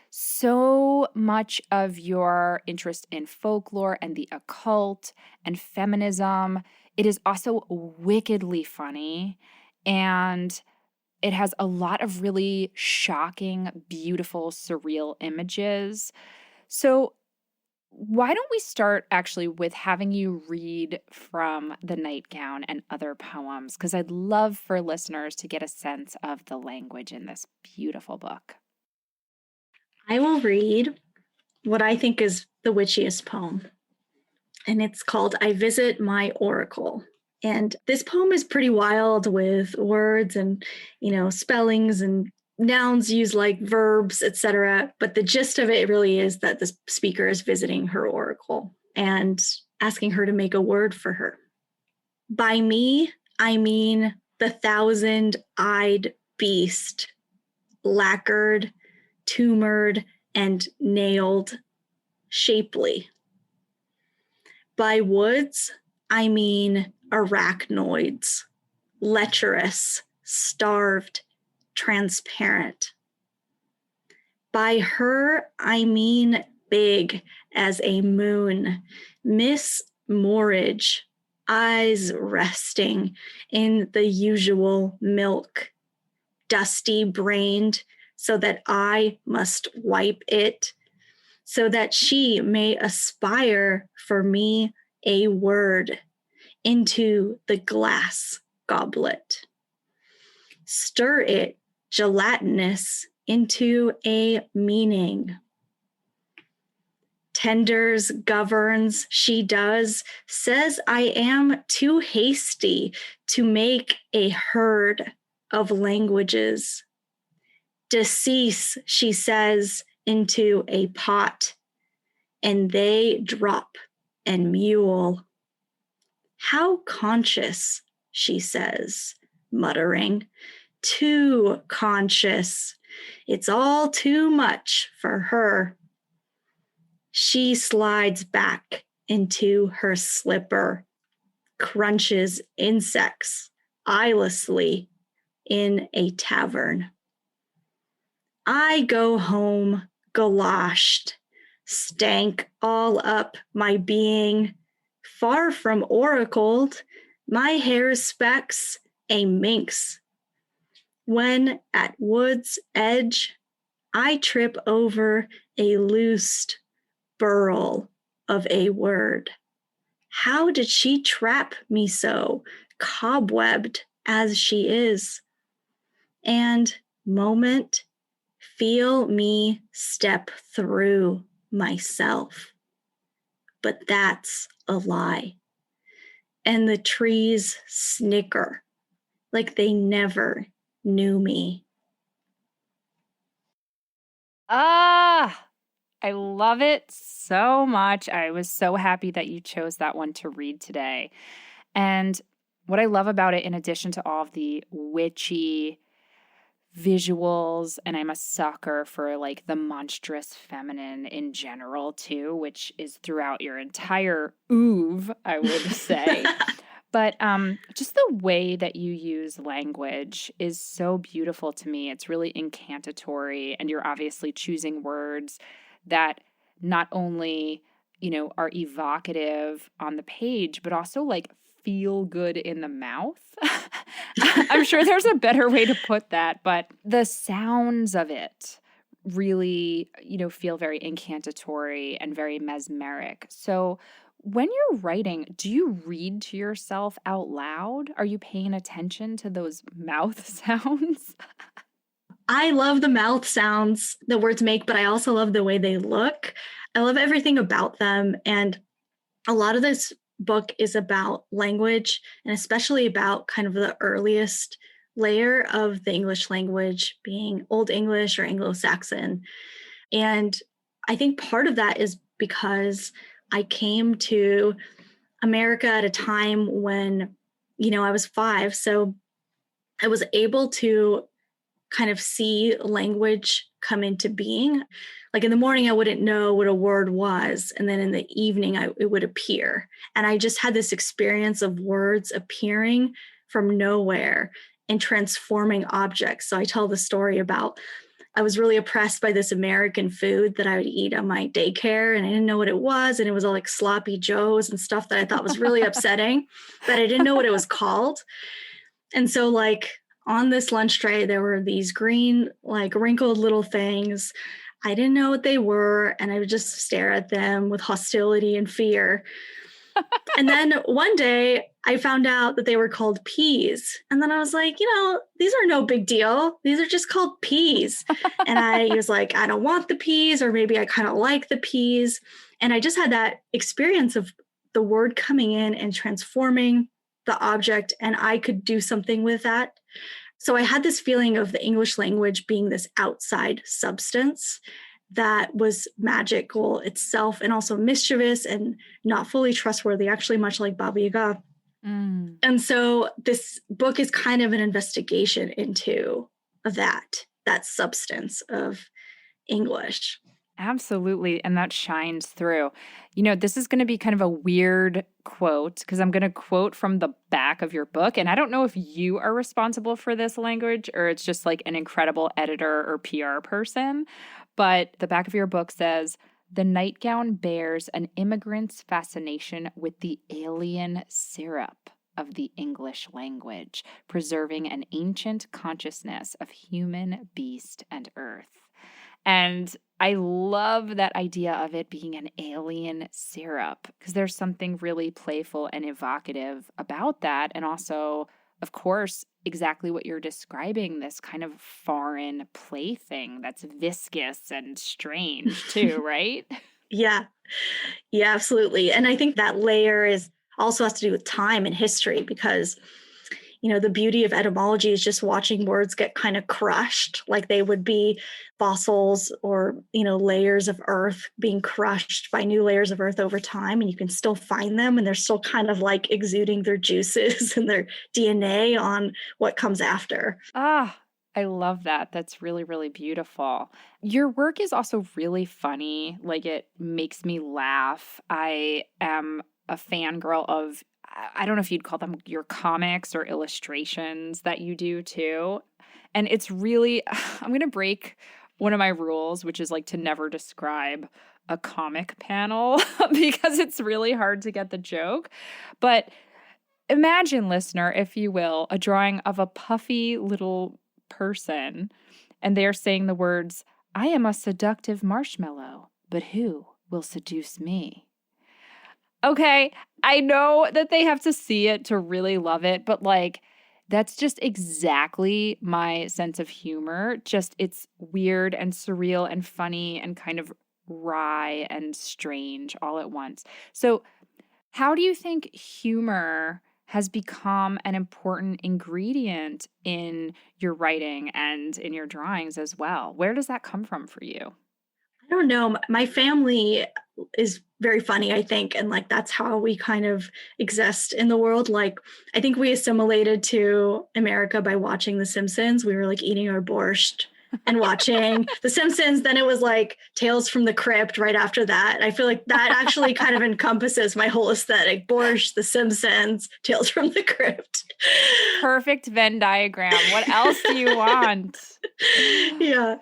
so much of your interest in folklore and the occult and feminism. It is also wickedly funny, and it has a lot of really shocking, beautiful, surreal images. So why don't we start actually with having you read from The Nightgown and Other Poems? Because I'd love for listeners to get a sense of the language in this beautiful book. I will read what I think is the witchiest poem. And it's called I Visit My Oracle. And this poem is pretty wild with words and, spellings and nouns used like verbs, etc. But the gist of it really is that the speaker is visiting her oracle and asking her to make a word for her. By me, I mean the 1,000-eyed beast, lacquered, tumored, and nailed, shapely. By woods, I mean arachnoids, lecherous, starved, transparent. By her, I mean big as a moon, Miss Morridge, eyes resting in the usual milk, dusty-brained so that I must wipe it, so that she may aspire for me a word into the glass goblet. Stir it, gelatinous, into a meaning. Tenders, governs, she does, says I am too hasty to make a herd of languages. Decease, she says, into a pot, and they drop and mule. How conscious, she says, muttering, too conscious. It's all too much for her. She slides back into her slipper, crunches insects eyelessly in a tavern. I go home galoshed, stank all up my being, far from oracled, my hair's specks a minx. When at wood's edge, I trip over a loosed burl of a word. How did she trap me so, cobwebbed as she is? And moment, feel me step through myself. But that's a lie. And the trees snicker like they never knew me. I love it so much. I was so happy that you chose that one to read today. And what I love about it, in addition to all of the witchy visuals, and I'm a sucker for like the monstrous feminine in general too, which is throughout your entire oeuvre, I would say. But just the way that you use language is so beautiful to me. It's really incantatory, and you're obviously choosing words that not only, are evocative on the page, but also like feel good in the mouth. I'm sure there's a better way to put that, but the sounds of it really, feel very incantatory and very mesmeric. So when you're writing, do you read to yourself out loud? Are you paying attention to those mouth sounds? I love the mouth sounds the words make, but I also love the way they look. I love everything about them. And a lot of this book is about language, and especially about kind of the earliest layer of the English language being Old English or Anglo-Saxon. And I think part of that is because I came to America at a time when, I was 5. So I was able to kind of see language come into being. Like in the morning, I wouldn't know what a word was. And then in the evening, it would appear. And I just had this experience of words appearing from nowhere and transforming objects. So I tell the story about, I was really oppressed by this American food that I would eat on my daycare, and I didn't know what it was. And it was all like sloppy joes and stuff that I thought was really upsetting, but I didn't know what it was called. And so like on this lunch tray, there were these green, like wrinkled little things. I didn't know what they were, and I would just stare at them with hostility and fear. And then one day I found out that they were called peas. And then I was like, these are no big deal. These are just called peas. And I was like, I don't want the peas, or maybe I kind of like the peas. And I just had that experience of the word coming in and transforming the object and I could do something with that. So I had this feeling of the English language being this outside substance that was magical itself and also mischievous and not fully trustworthy, actually much like Baba Yaga. And so this book is kind of an investigation into that substance of English. Absolutely. And that shines through. You know, this is going to be kind of a weird quote because I'm going to quote from the back of your book. And I don't know if you are responsible for this language or it's just like an incredible editor or PR person. But the back of your book says, "The nightgown bears an immigrant's fascination with the alien syrup of the English language, preserving an ancient consciousness of human, beast, and earth." And I love that idea of it being an alien syrup because there's something really playful and evocative about that. And also, of course, exactly what you're describing, this kind of foreign plaything that's viscous and strange too, right? Yeah. Yeah, absolutely. And I think that layer is also has to do with time and history because, you know, the beauty of etymology is just watching words get kind of crushed, like they would be fossils or, you know, layers of earth being crushed by new layers of earth over time. And you can still find them and they're still kind of like exuding their juices and their DNA on what comes after. Ah, I love that. That's really, really beautiful. Your work is also really funny. Like it makes me laugh. I am a fangirl of, I don't know if you'd call them your comics or illustrations that you do too. And it's really, I'm going to break one of my rules, which is like to never describe a comic panel because it's really hard to get the joke. But imagine, listener, if you will, a drawing of a puffy little person, and they're saying the words, "I am a seductive marshmallow, but who will seduce me?" Okay, I know that they have to see it to really love it, but like, that's just exactly my sense of humor. Just it's weird and surreal and funny and kind of wry and strange all at once. So, how do you think humor has become an important ingredient in your writing and in your drawings as well? Where does that come from for you? I don't know. My family is very funny, I think. And like, that's how we kind of exist in the world. Like, I think we assimilated to America by watching The Simpsons. We were like eating our borscht and watching The Simpsons. Then it was like Tales from the Crypt right after that. I feel like that actually kind of encompasses my whole aesthetic. Borscht, The Simpsons, Tales from the Crypt. Perfect Venn diagram. What else do you want? Yeah.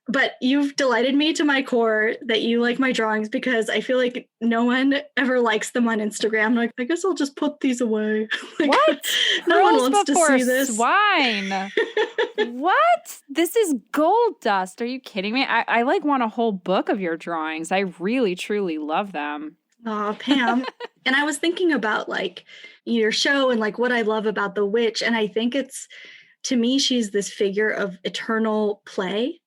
But you've delighted me to my core that you like my drawings because I feel like no one ever likes them on Instagram. Like, I guess I'll just put these away. Like, what? No one Pearls wants to before see this. swine. What? This is gold dust. Are you kidding me? I like want a whole book of your drawings. I really, truly love them. Oh, Pam. And I was thinking about like your show and like what I love about the witch. And I think it's, to me, she's this figure of eternal play.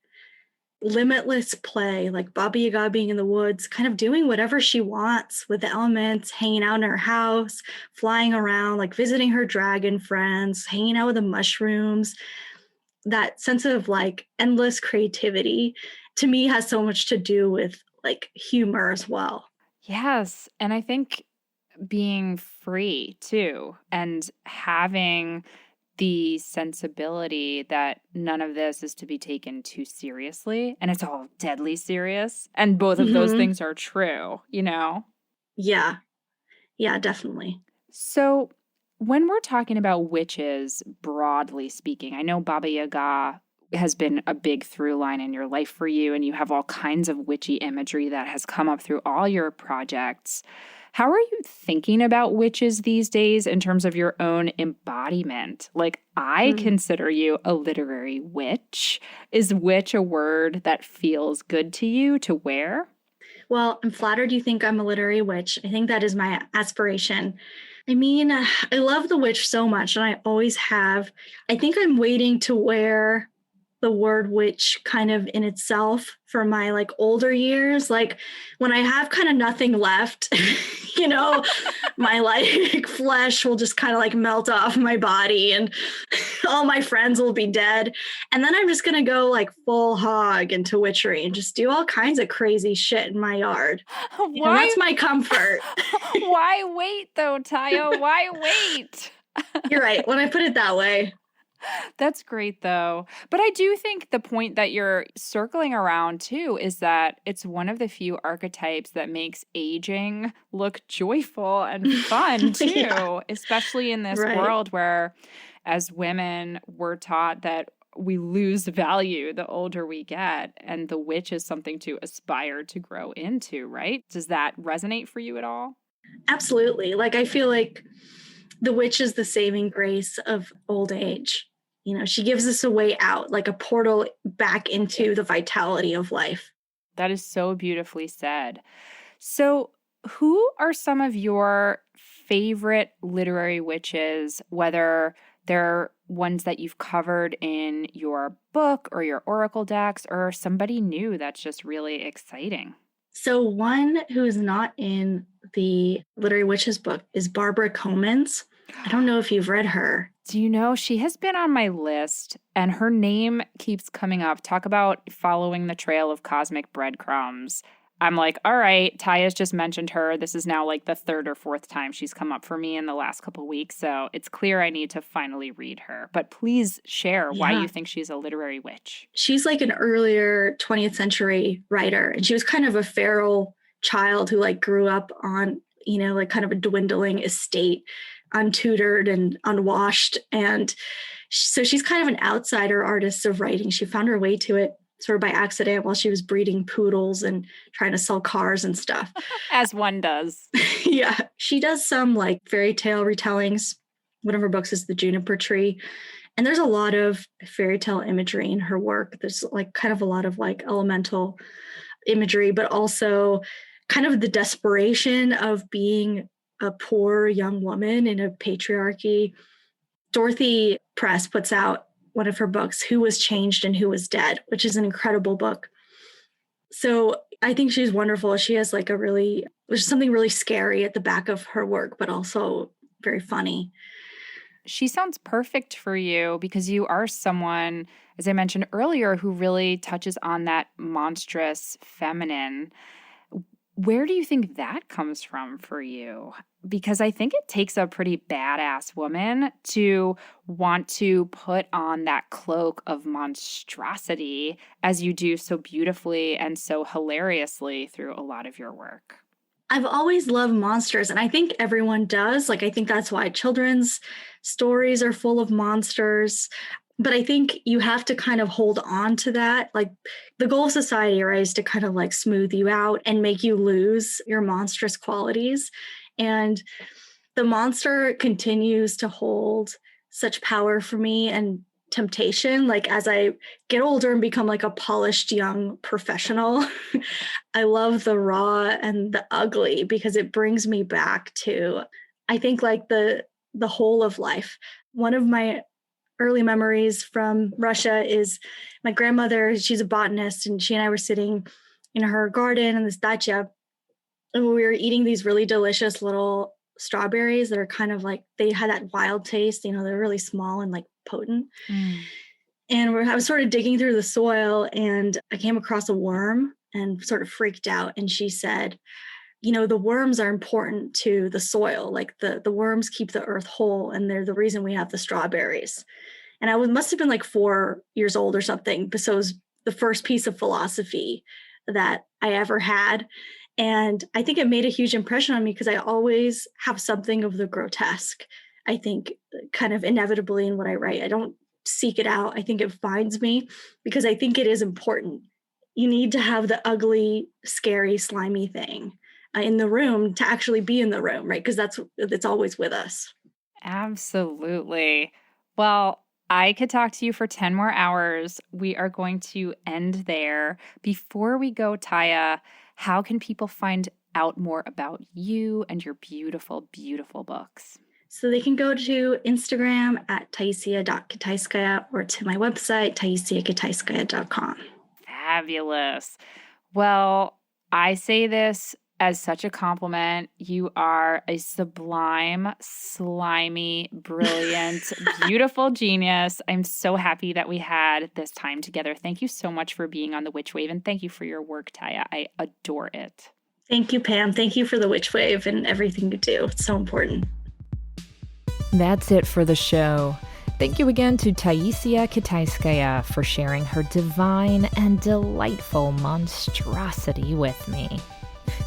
Limitless play, like Baba Yaga being in the woods, kind of doing whatever she wants with the elements, hanging out in her house, flying around, like visiting her dragon friends, hanging out with the mushrooms. That sense of like endless creativity to me has so much to do with like humor as well. Yes. And I think being free too, and having the sensibility that none of this is to be taken too seriously. And it's all deadly serious. And both of those things are true, you know? Yeah. Yeah, definitely. So when we're talking about witches, broadly speaking, I know Baba Yaga has been a big through line in your life for you, and you have all kinds of witchy imagery that has come up through all your projects. How are you thinking about witches these days in terms of your own embodiment? Like, I consider you a literary witch. Is witch a word that feels good to you to wear? Well, I'm flattered you think I'm a literary witch. I think that is my aspiration. I mean, I love the witch so much, and I always have. I think I'm waiting to wear the word witch kind of in itself for my like older years, like when I have kind of nothing left, my like flesh will just kind of like melt off my body and all my friends will be dead. And then I'm just going to go like full hog into witchery and just do all kinds of crazy shit in my yard. That's my comfort. Why wait though, Taya? Why wait? You're right. When I put it that way. That's great, though. But I do think the point that you're circling around, too, is that it's one of the few archetypes that makes aging look joyful and fun, too, especially in this world where, as women, we're taught that we lose value the older we get, and the witch is something to aspire to grow into, right? Does that resonate for you at all? Absolutely. Like, I feel like the witch is the saving grace of old age. She gives us a way out, like a portal back into the vitality of life. That is so beautifully said. So, who are some of your favorite literary witches, whether they're ones that you've covered in your book or your oracle decks, or somebody new that's just really exciting? So one who is not in the Literary Witches book is Barbara Comans. I don't know if you've read her. Do you know, she has been on my list and her name keeps coming up. Talk about following the trail of cosmic breadcrumbs. I'm like, all right, Taya's just mentioned her. This is now like the third or fourth time she's come up for me in the last couple of weeks. So it's clear I need to finally read her. But please share why you think she's a literary witch. She's like an earlier 20th century writer. And she was kind of a feral child who like grew up on, like kind of a dwindling estate, untutored and unwashed. And so she's kind of an outsider artist of writing. She found her way to it sort of by accident while she was breeding poodles and trying to sell cars and stuff. As one does. Yeah. She does some like fairy tale retellings. One of her books is The Juniper Tree. And there's a lot of fairy tale imagery in her work. There's like kind of a lot of like elemental imagery, but also kind of the desperation of being a poor young woman in a patriarchy. Dorothy Press puts out one of her books, Who Was Changed and Who Was Dead, which is an incredible book. So I think she's wonderful. She has like there's something really scary at the back of her work, but also very funny. She sounds perfect for you because you are someone, as I mentioned earlier, who really touches on that monstrous feminine. Where do you think that comes from for you? Because I think it takes a pretty badass woman to want to put on that cloak of monstrosity as you do so beautifully and so hilariously through a lot of your work. I've always loved monsters, and I think everyone does. Like, I think that's why children's stories are full of monsters. But I think you have to kind of hold on to that. Like the goal of society, right, is to kind of like smooth you out and make you lose your monstrous qualities. And the monster continues to hold such power for me and temptation. Like as I get older and become like a polished young professional, I love the raw and the ugly because it brings me back to, I think, like the whole of life. One of my early memories from Russia is my grandmother. She's a botanist, and she and I were sitting in her garden in this dacha, and we were eating these really delicious little strawberries that are kind of like, they had that wild taste, they're really small and like potent. And I was sort of digging through the soil, and I came across a worm and sort of freaked out. And she said, the worms are important to the soil. Like the worms keep the earth whole, and they're the reason we have the strawberries. And I must have been like 4 years old or something. But so it was the first piece of philosophy that I ever had. And I think it made a huge impression on me because I always have something of the grotesque, I think, kind of inevitably in what I write. I don't seek it out. I think it finds me because I think it is important. You need to have the ugly, scary, slimy thing in the room to actually be in the room, right? Because it's always with us. Absolutely. Well, I could talk to you for 10 more hours. We are going to end there. Before we go, Taya, how can people find out more about you and your beautiful, beautiful books? So they can go to Instagram at taisia.kitaiskaia or to my website, taisiakitaiskaia.com. Fabulous. Well, I say this as such a compliment. You are a sublime, slimy, brilliant, beautiful genius. I'm so happy that we had this time together. Thank you so much for being on the Witch Wave, and thank you for your work, Taia. I adore it. Thank you, Pam. Thank you for the Witch Wave and everything you do. It's so important. That's it for the show. Thank you again to Taisia Kitaiskaia for sharing her divine and delightful monstrosity with me.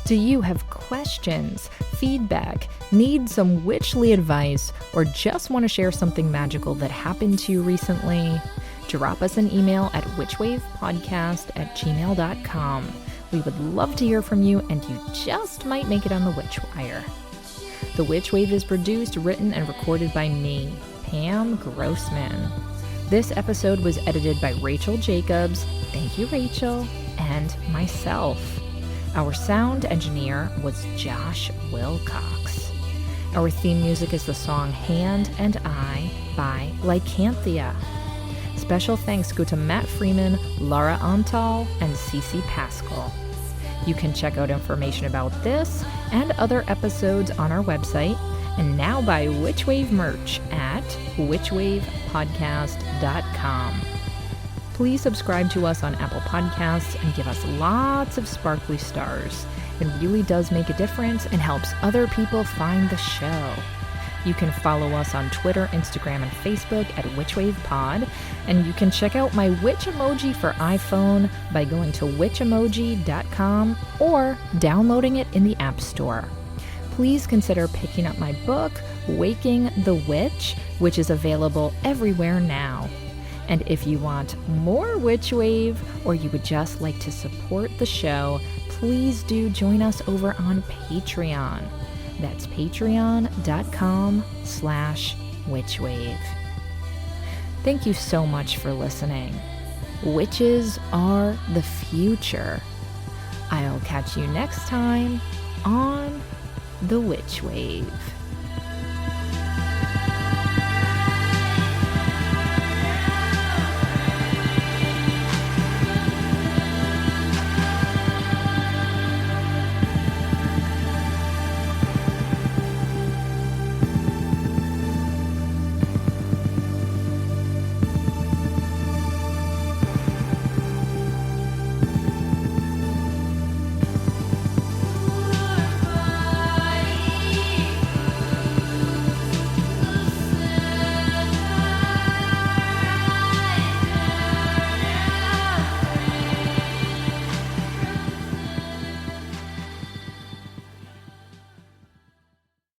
Do you have questions, feedback, need some witchly advice, or just want to share something magical that happened to you recently? Drop us an email at witchwavepodcast@gmail.com. We would love to hear from you, and you just might make it on the Witchwire. The Witch Wave is produced, written, and recorded by me, Pam Grossman. This episode was edited by Rachel Jacobs, thank you Rachel, and myself. Our sound engineer was Josh Wilcox. Our theme music is the song Hand and I by Lycanthia. Special thanks go to Matt Freeman, Laura Antal, and Cece Pascal. You can check out information about this and other episodes on our website, and now buy Witchwave merch at witchwavepodcast.com. Please subscribe to us on Apple Podcasts and give us lots of sparkly stars. It really does make a difference and helps other people find the show. You can follow us on Twitter, Instagram, and Facebook at WitchWavePod, and you can check out my witch emoji for iPhone by going to witchemoji.com or downloading it in the App Store. Please consider picking up my book, Waking the Witch, which is available everywhere now. And if you want more Witch Wave, or you would just like to support the show, please do join us over on Patreon. That's patreon.com/witchwave. Thank you so much for listening. Witches are the future. I'll catch you next time on the Witch Wave.